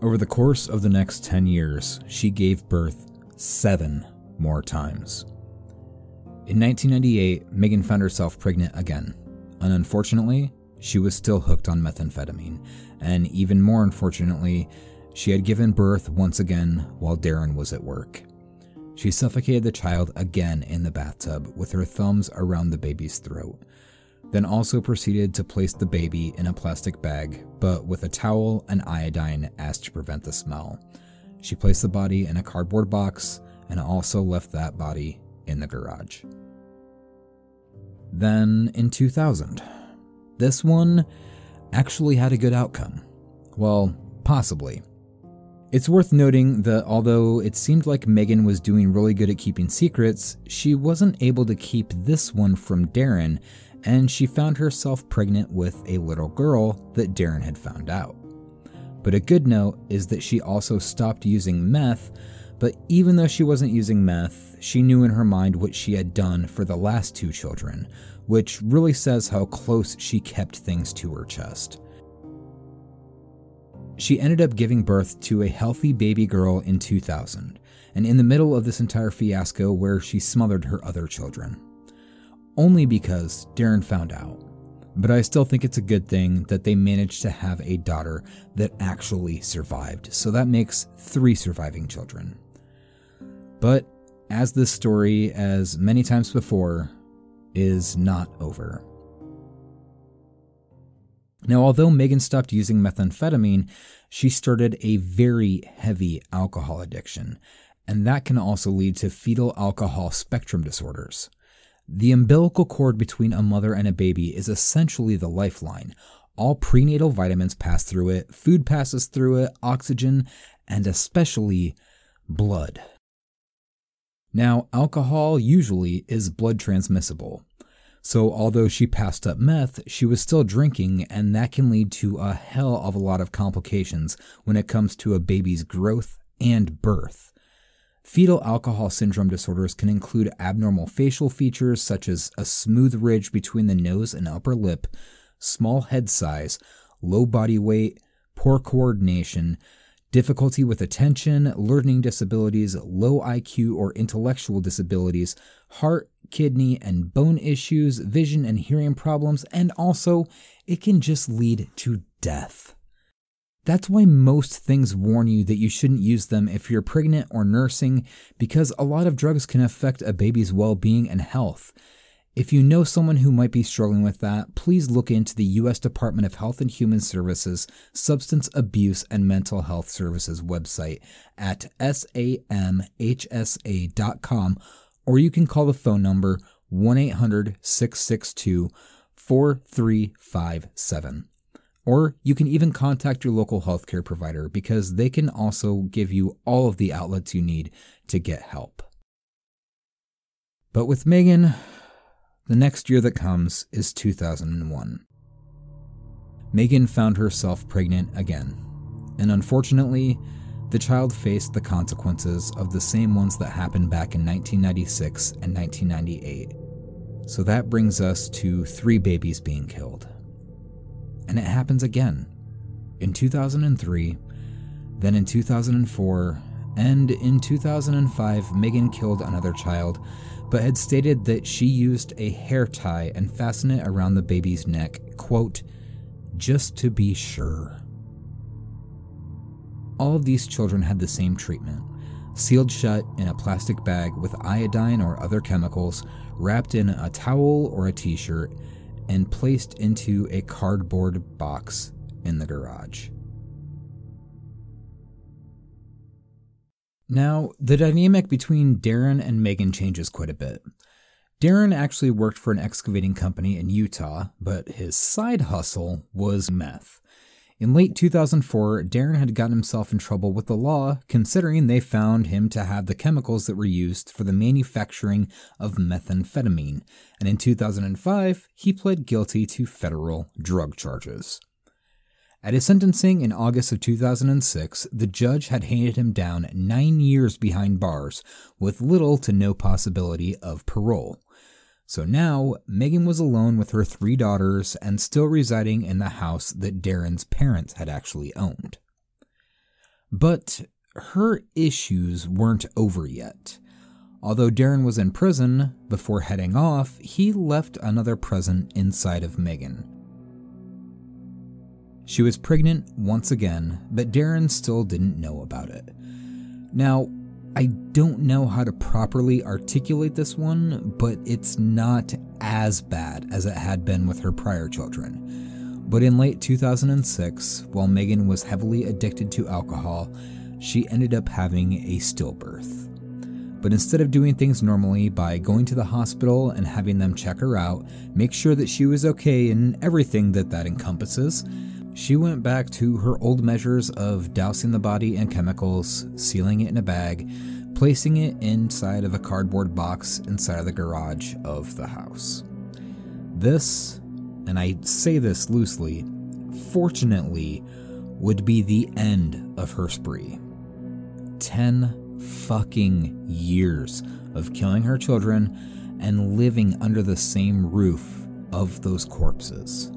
Over the course of the next 10 years, she gave birth 7 more times. In 1998, Megan found herself pregnant again, and unfortunately, she was still hooked on methamphetamine, and even more unfortunately, she had given birth once again while Darren was at work. She suffocated the child again in the bathtub with her thumbs around the baby's throat, then also proceeded to place the baby in a plastic bag, but with a towel and iodine as to prevent the smell. She placed the body in a cardboard box and also left that body in the garage. Then in 2000, this one actually had a good outcome. Well, possibly. It's worth noting that although it seemed like Megan was doing really good at keeping secrets, she wasn't able to keep this one from Darren, and she found herself pregnant with a little girl that Darren had found out. But a good note is that she also stopped using meth, but even though she wasn't using meth, she knew in her mind what she had done for the last 2 children, which really says how close she kept things to her chest. She ended up giving birth to a healthy baby girl in 2000, and in the middle of this entire fiasco where she smothered her other children. Only because Darren found out. But I still think it's a good thing that they managed to have a daughter that actually survived, so that makes 3 surviving children. But as this story, as many times before, is not over. Now, although Megan stopped using methamphetamine, she started a very heavy alcohol addiction, and that can also lead to fetal alcohol spectrum disorders. The umbilical cord between a mother and a baby is essentially the lifeline. All prenatal vitamins pass through it, food passes through it, oxygen, and especially blood. Now, alcohol usually is blood transmissible. So although she passed up meth, she was still drinking, and that can lead to a hell of a lot of complications when it comes to a baby's growth and birth. Fetal alcohol syndrome disorders can include abnormal facial features such as a smooth ridge between the nose and upper lip, small head size, low body weight, poor coordination, difficulty with attention, learning disabilities, low IQ or intellectual disabilities, heart, kidney and bone issues, vision and hearing problems, and also it can just lead to death. That's why most things warn you that you shouldn't use them if you're pregnant or nursing, because a lot of drugs can affect a baby's well-being and health. If you know someone who might be struggling with that, please look into the U.S. Department of Health and Human Services Substance Abuse and Mental Health Services website at samhsa.com, or you can call the phone number 1-800-662-4357. Or you can even contact your local healthcare provider because they can also give you all of the outlets you need to get help. But with Megan, the next year that comes is 2001. Megan found herself pregnant again, and unfortunately, the child faced the consequences of the same ones that happened back in 1996 and 1998. So that brings us to 3 babies being killed. and it happens again. In 2003, then in 2004, and in 2005, Megan killed another child, but had stated that she used a hair tie and fastened it around the baby's neck, quote, just to be sure. All of these children had the same treatment, sealed shut in a plastic bag with iodine or other chemicals, wrapped in a towel or a t-shirt, and placed into a cardboard box in the garage. Now, the dynamic between Darren and Megan changes quite a bit. Darren actually worked for an excavating company in Utah, but his side hustle was meth. In late 2004, Darren had gotten himself in trouble with the law, considering they found him to have the chemicals that were used for the manufacturing of methamphetamine, and in 2005, he pled guilty to federal drug charges. At his sentencing in August of 2006, the judge had handed him down 9 years behind bars, with little to no possibility of parole. So now, Megan was alone with her 3 daughters and still residing in the house that Darren's parents had actually owned. But her issues weren't over yet. Although Darren was in prison, before heading off, he left another present inside of Megan. She was pregnant once again, but Darren still didn't know about it. Now, I don't know how to properly articulate this one, but it's not as bad as it had been with her prior children. But in late 2006, while Megan was heavily addicted to alcohol, she ended up having a stillbirth. But instead of doing things normally by going to the hospital and having them check her out, make sure that she was okay and everything that encompasses, she went back to her old measures of dousing the body in chemicals, sealing it in a bag, placing it inside of a cardboard box inside of the garage of the house. This, and I say this loosely, fortunately, would be the end of her spree. 10 fucking years of killing her children and living under the same roof of those corpses.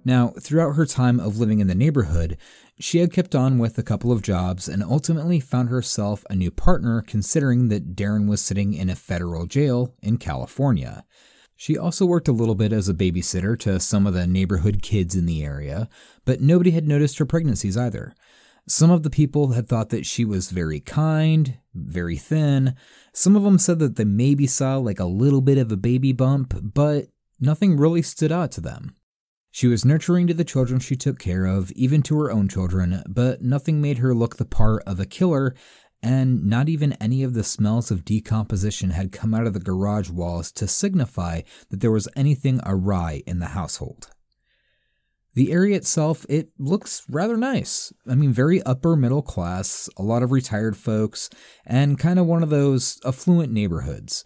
Now, throughout her time of living in the neighborhood, she had kept on with a couple of jobs and ultimately found herself a new partner, considering that Darren was sitting in a federal jail in California. She also worked a little bit as a babysitter to some of the neighborhood kids in the area, but nobody had noticed her pregnancies either. Some of the people had thought that she was very kind, very thin. Some of them said that they maybe saw like a little bit of a baby bump, but nothing really stood out to them. She was nurturing to the children she took care of, even to her own children, but nothing made her look the part of a killer, and not even any of the smells of decomposition had come out of the garage walls to signify that there was anything awry in the household. The area itself, it looks rather nice. I mean, very upper middle class, a lot of retired folks, and kind of one of those affluent neighborhoods.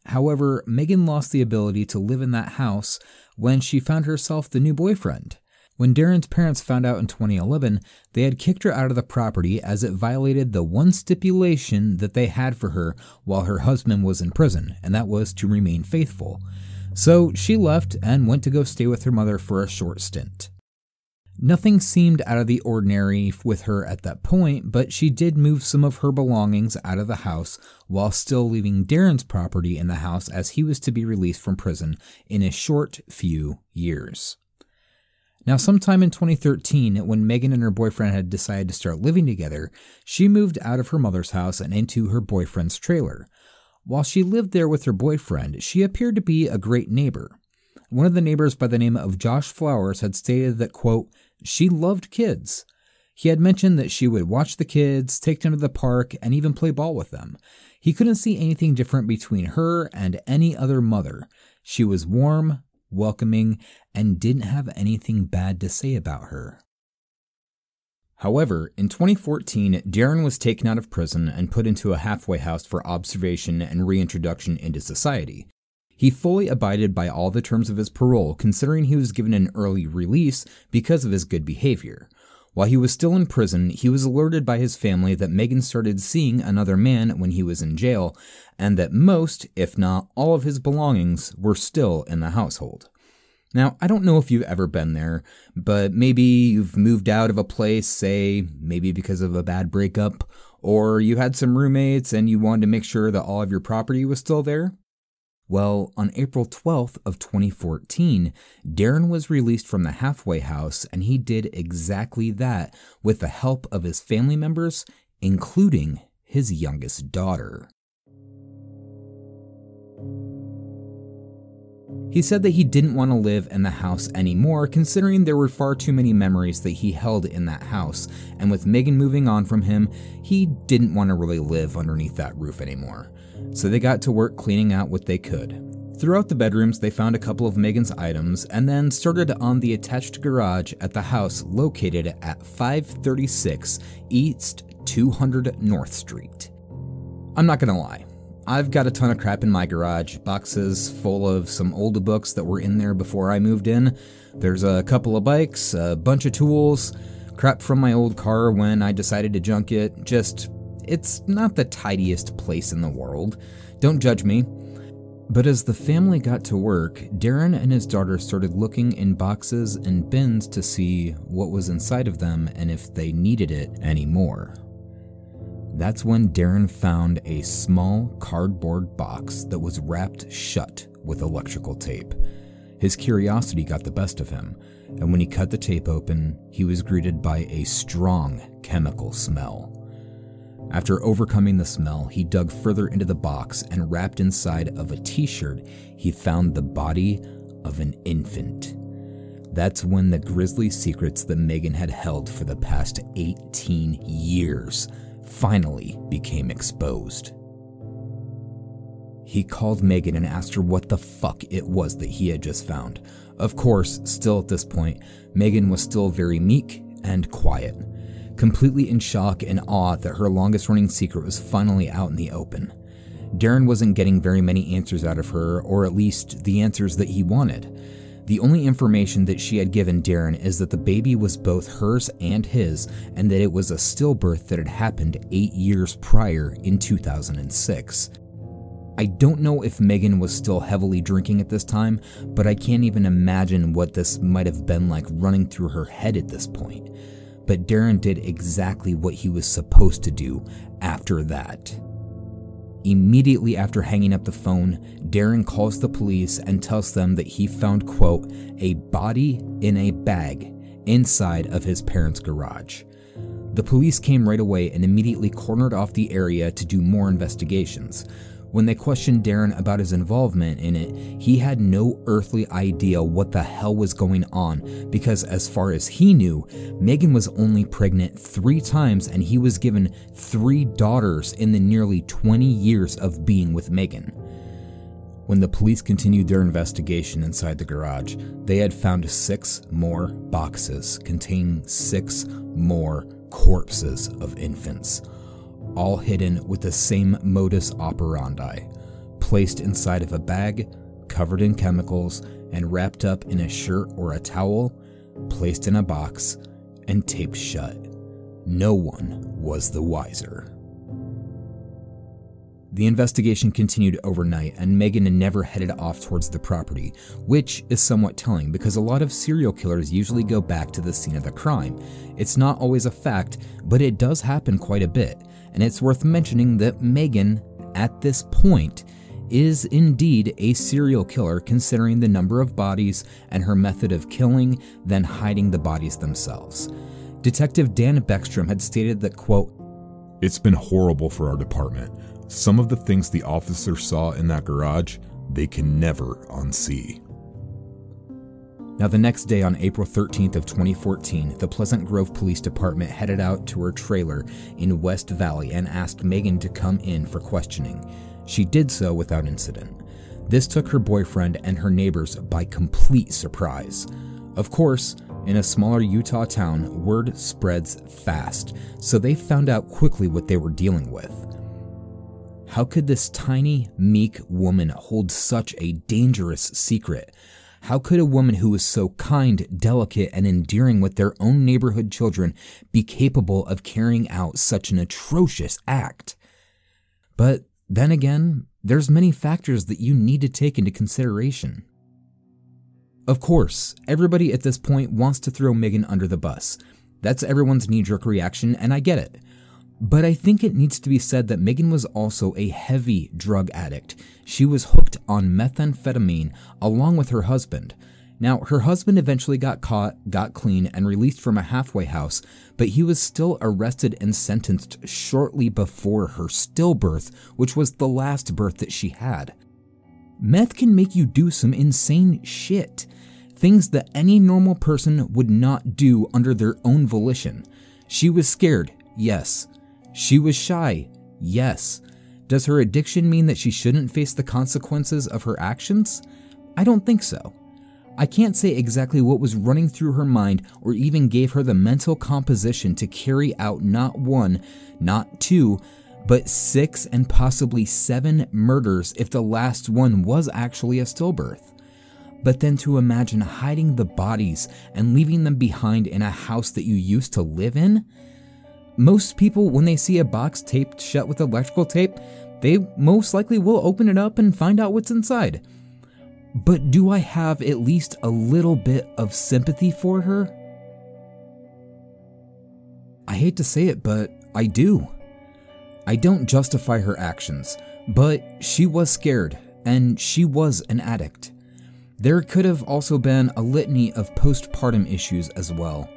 However, Megan lost the ability to live in that house when she found herself the new boyfriend. When Darren's parents found out in 2011, they had kicked her out of the property as it violated the one stipulation that they had for her while her husband was in prison, and that was to remain faithful. So she left and went to go stay with her mother for a short stint. Nothing seemed out of the ordinary with her at that point, but she did move some of her belongings out of the house while still leaving Darren's property in the house, as he was to be released from prison in a short few years. Now, sometime in 2013, when Megan and her boyfriend had decided to start living together, she moved out of her mother's house and into her boyfriend's trailer. While she lived there with her boyfriend, she appeared to be a great neighbor. One of the neighbors by the name of Josh Flowers had stated that, quote, she loved kids. He had mentioned that she would watch the kids, take them to the park, and even play ball with them. He couldn't see anything different between her and any other mother. She was warm, welcoming, and didn't have anything bad to say about her. However, in 2014, Darren was taken out of prison and put into a halfway house for observation and reintroduction into society. He fully abided by all the terms of his parole, considering he was given an early release because of his good behavior. While he was still in prison, he was alerted by his family that Megan started seeing another man when he was in jail, and that most, if not all of his belongings were still in the household. Now, I don't know if you've ever been there, but maybe you've moved out of a place, say, maybe because of a bad breakup, or you had some roommates and you wanted to make sure that all of your property was still there. Well, on April 12th of 2014, Darren was released from the halfway house, and he did exactly that with the help of his family members, including his youngest daughter. He said that he didn't want to live in the house anymore, considering there were far too many memories that he held in that house, and with Megan moving on from him, he didn't want to really live underneath that roof anymore. So they got to work cleaning out what they could. Throughout the bedrooms, they found a couple of Megan's items and then started on the attached garage at the house located at 536 East 200 North Street. I'm not gonna lie. I've got a ton of crap in my garage, boxes full of some old books that were in there before I moved in. There's a couple of bikes, a bunch of tools, crap from my old car when I decided to junk it. It's not the tidiest place in the world. Don't judge me. But as the family got to work, Darren and his daughter started looking in boxes and bins to see what was inside of them and if they needed it anymore. That's when Darren found a small cardboard box that was wrapped shut with electrical tape. His curiosity got the best of him, and when he cut the tape open, he was greeted by a strong chemical smell. After overcoming the smell, he dug further into the box, and wrapped inside of a t-shirt, he found the body of an infant. That's when the grisly secrets that Megan had held for the past 18 years finally became exposed. He called Megan and asked her what the fuck it was that he had just found. Of course, still at this point, Megan was still very meek and quiet, completely in shock and awe that her longest running secret was finally out in the open. Darren wasn't getting very many answers out of her, or at least the answers that he wanted. The only information that she had given Darren is that the baby was both hers and his, and that it was a stillbirth that had happened 8 years prior in 2006. I don't know if Megan was still heavily drinking at this time, but I can't even imagine what this might have been like running through her head at this point. But Darren did exactly what he was supposed to do after that. Immediately after hanging up the phone, Darren calls the police and tells them that he found, quote, a body in a bag inside of his parents' garage. The police came right away and immediately cornered off the area to do more investigations. When they questioned Darren about his involvement in it, he had no earthly idea what the hell was going on, because as far as he knew, Megan was only pregnant 3 times and he was given 3 daughters in the nearly 20 years of being with Megan. When the police continued their investigation inside the garage, they had found 6 more boxes containing 6 more corpses of infants, all hidden with the same modus operandi, placed inside of a bag, covered in chemicals, and wrapped up in a shirt or a towel, placed in a box, and taped shut. No one was the wiser. The investigation continued overnight, and Megan never headed off towards the property, which is somewhat telling because a lot of serial killers usually go back to the scene of the crime. It's not always a fact, but it does happen quite a bit. And it's worth mentioning that Megan, at this point, is indeed a serial killer considering the number of bodies and her method of killing, then hiding the bodies themselves. Detective Dan Beckstrom had stated that, quote, "It's been horrible for our department. Some of the things the officers saw in that garage, they can never unsee." Now, the next day on April 13th of 2014, the Pleasant Grove Police Department headed out to her trailer in West Valley and asked Megan to come in for questioning. She did so without incident. This took her boyfriend and her neighbors by complete surprise. Of course, in a smaller Utah town, word spreads fast, so they found out quickly what they were dealing with. How could this tiny, meek woman hold such a dangerous secret? How could a woman who was so kind, delicate, and endearing with their own neighborhood children be capable of carrying out such an atrocious act? But then again, there's many factors that you need to take into consideration. Of course, everybody at this point wants to throw Megan under the bus. That's everyone's knee-jerk reaction, and I get it. But I think it needs to be said that Megan was also a heavy drug addict. She was hooked on methamphetamine along with her husband. Now, her husband eventually got caught, got clean, and released from a halfway house, but he was still arrested and sentenced shortly before her stillbirth, which was the last birth that she had. Meth can make you do some insane shit. Things that any normal person would not do under their own volition. She was scared, yes. She was shy, yes. Does her addiction mean that she shouldn't face the consequences of her actions? I don't think so. I can't say exactly what was running through her mind or even gave her the mental composition to carry out not one, not two, but 6 and possibly 7 murders if the last one was actually a stillbirth. But then to imagine hiding the bodies and leaving them behind in a house that you used to live in? Most people, when they see a box taped shut with electrical tape, they most likely will open it up and find out what's inside. But do I have at least a little bit of sympathy for her? I hate to say it, but I do. I don't justify her actions, but she was scared, and she was an addict. There could have also been a litany of postpartum issues as well.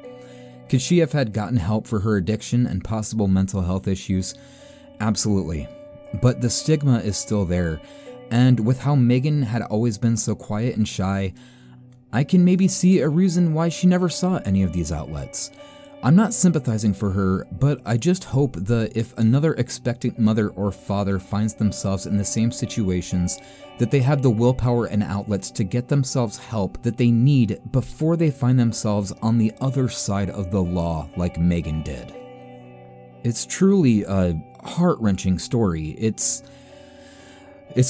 Could she have had gotten help for her addiction and possible mental health issues? Absolutely. But the stigma is still there, and with how Megan had always been so quiet and shy, I can maybe see a reason why she never saw any of these outlets. I'm not sympathizing for her, but I just hope that if another expectant mother or father finds themselves in the same situations, that they have the willpower and outlets to get themselves help that they need before they find themselves on the other side of the law like Megan did. It's truly a heart-wrenching story. It's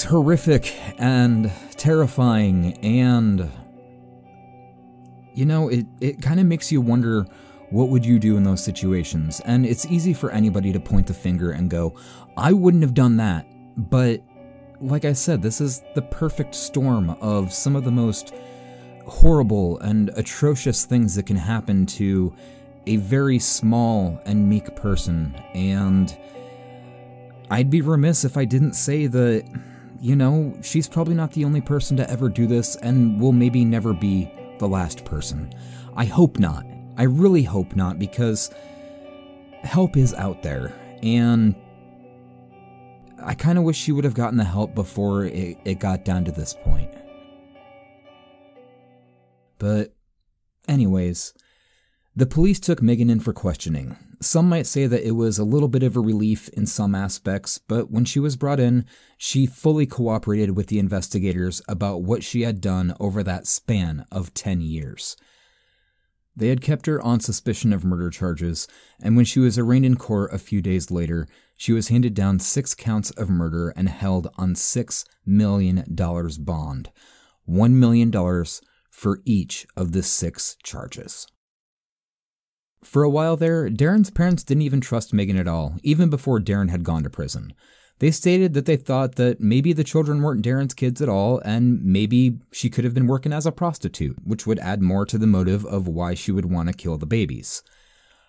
horrific and terrifying, and it kind of makes you wonder, what would you do in those situations? And it's easy for anybody to point the finger and go, I wouldn't have done that. But like I said, this is the perfect storm of some of the most horrible and atrocious things that can happen to a very small and meek person. And I'd be remiss if I didn't say that, she's probably not the only person to ever do this and will maybe never be the last person. I hope not. I really hope not, because help is out there, and I kind of wish she would have gotten the help before it got down to this point. But anyways, the police took Megan in for questioning. Some might say that it was a little bit of a relief in some aspects, but when she was brought in, she fully cooperated with the investigators about what she had done over that span of 10 years. They had kept her on suspicion of murder charges, and when she was arraigned in court a few days later, she was handed down 6 counts of murder and held on $6 million bond, $1 million for each of the 6 charges. For a while there, Darren's parents didn't even trust Megan at all, even before Darren had gone to prison. They stated that they thought that maybe the children weren't Darren's kids at all, and maybe she could have been working as a prostitute, which would add more to the motive of why she would want to kill the babies.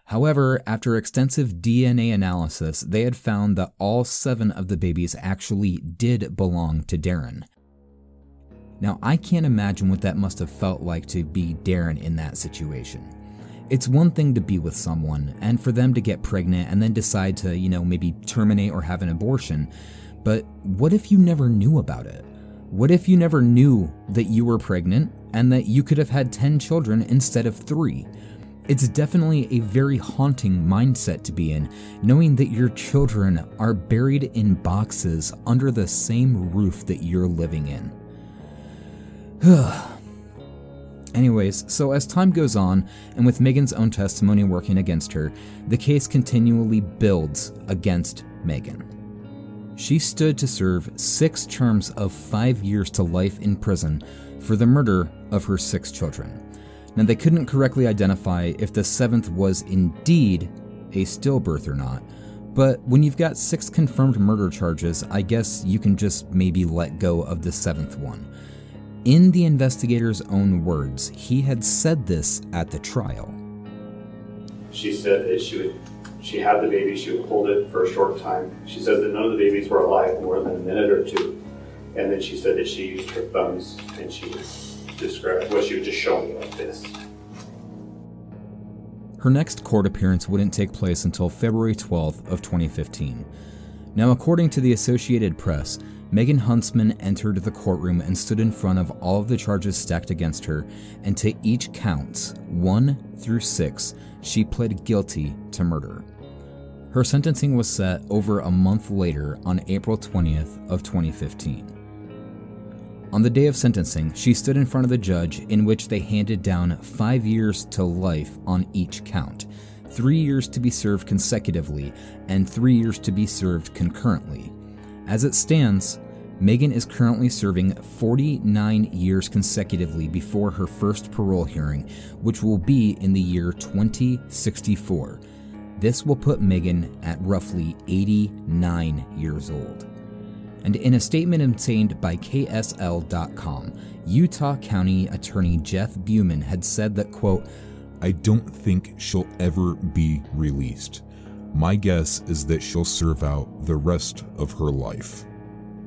However, after extensive DNA analysis, they had found that all 7 of the babies actually did belong to Darren. Now, I can't imagine what that must have felt like to be Darren in that situation. It's one thing to be with someone, and for them to get pregnant and then decide to, maybe terminate or have an abortion. But what if you never knew about it? What if you never knew that you were pregnant and that you could have had 10 children instead of 3? It's definitely a very haunting mindset to be in, knowing that your children are buried in boxes under the same roof that you're living in. Anyways, so as time goes on, and with Megan's own testimony working against her, the case continually builds against Megan. She stood to serve 6 terms of 5 years to life in prison for the murder of her 6 children. Now, they couldn't correctly identify if the 7th was indeed a stillbirth or not, but when you've got 6 confirmed murder charges, I guess you can just maybe let go of the 7th one. In the investigator's own words, he had said this at the trial. She said that she had the baby, she would hold it for a short time. She says that none of the babies were alive more than a minute or two. And then she said that she used her thumbs and she described what she would just show me like this. Her next court appearance wouldn't take place until February 12th of 2015. Now, according to the Associated Press, Megan Huntsman entered the courtroom and stood in front of all of the charges stacked against her, and to each counts, 1 through 6, she pled guilty to murder. Her sentencing was set over a month later on April 20th of 2015. On the day of sentencing, she stood in front of the judge, in which they handed down 5 years to life on each count, 3 years to be served consecutively, and 3 years to be served concurrently. As it stands, Megan is currently serving 49 years consecutively before her first parole hearing, which will be in the year 2064. This will put Megan at roughly 89 years old. And in a statement obtained by KSL.com, Utah County Attorney Jeff Buman had said that, quote, "I don't think she'll ever be released. My guess is that she'll serve out the rest of her life."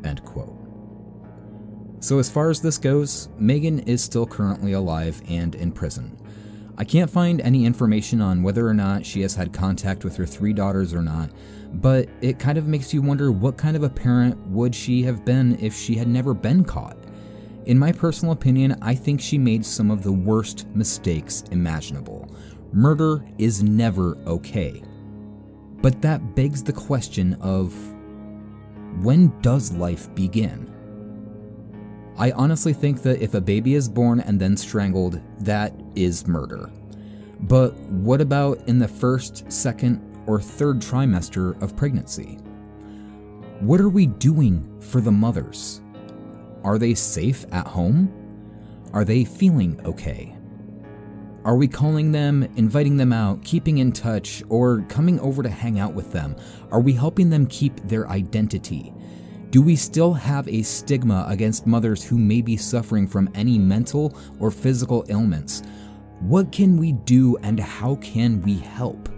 End quote. So as far as this goes, Megan is still currently alive and in prison. I can't find any information on whether or not she has had contact with her 3 daughters or not, but it kind of makes you wonder what kind of a parent would she have been if she had never been caught. In my personal opinion, I think she made some of the worst mistakes imaginable. Murder is never okay. But that begs the question of, when does life begin? I honestly think that if a baby is born and then strangled, that is murder. But what about in the first, second, or third trimester of pregnancy? What are we doing for the mothers? Are they safe at home? Are they feeling okay? Are we calling them, inviting them out, keeping in touch, or coming over to hang out with them? Are we helping them keep their identity? Do we still have a stigma against mothers who may be suffering from any mental or physical ailments? What can we do and how can we help?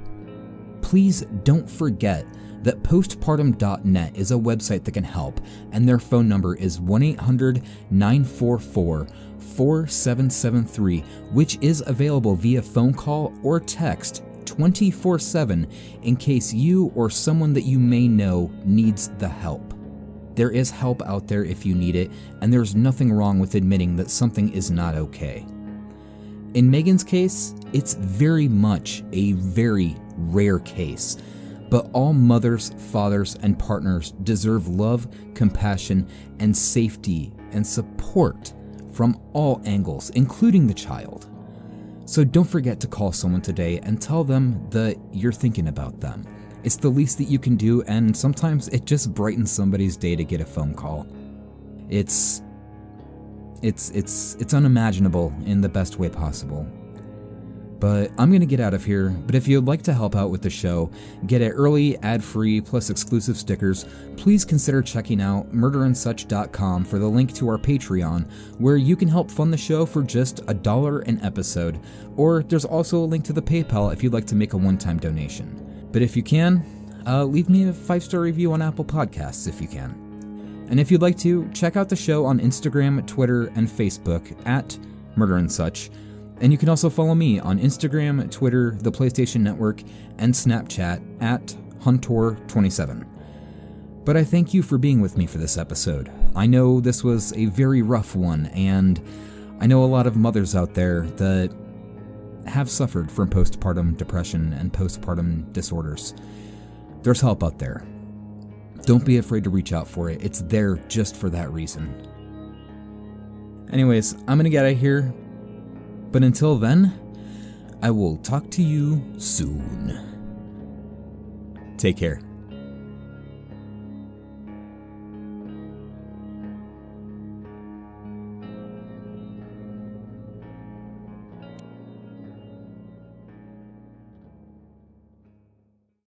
Please don't forget that postpartum.net is a website that can help, and their phone number is 1-800-944-4773, which is available via phone call or text 24/7 in case you or someone that you may know needs the help. There is help out there if you need it, and there's nothing wrong with admitting that something is not okay. In Megan's case, it's very much a very rare case, but all mothers, fathers, and partners deserve love, compassion, and safety and support from all angles, including the child. So don't forget to call someone today and tell them that you're thinking about them. It's the least that you can do, and sometimes it just brightens somebody's day to get a phone call. It's unimaginable in the best way possible. But I'm going to get out of here, but if you'd like to help out with the show, get it early, ad-free, plus exclusive stickers, please consider checking out murderandsuch.com for the link to our Patreon, where you can help fund the show for just $1 an episode, or there's also a link to the PayPal if you'd like to make a one-time donation. But if you can, leave me a 5-star review on Apple Podcasts if you can. And if you'd like to, check out the show on Instagram, Twitter, and Facebook at Murder and Such. And you can also follow me on Instagram, Twitter, the PlayStation Network, and Snapchat at Huntor27. But I thank you for being with me for this episode. I know this was a very rough one, and I know a lot of mothers out there that have suffered from postpartum depression and postpartum disorders. There's help out there. Don't be afraid to reach out for it. It's there just for that reason. Anyways, I'm gonna get out of here. But until then, I will talk to you soon. Take care.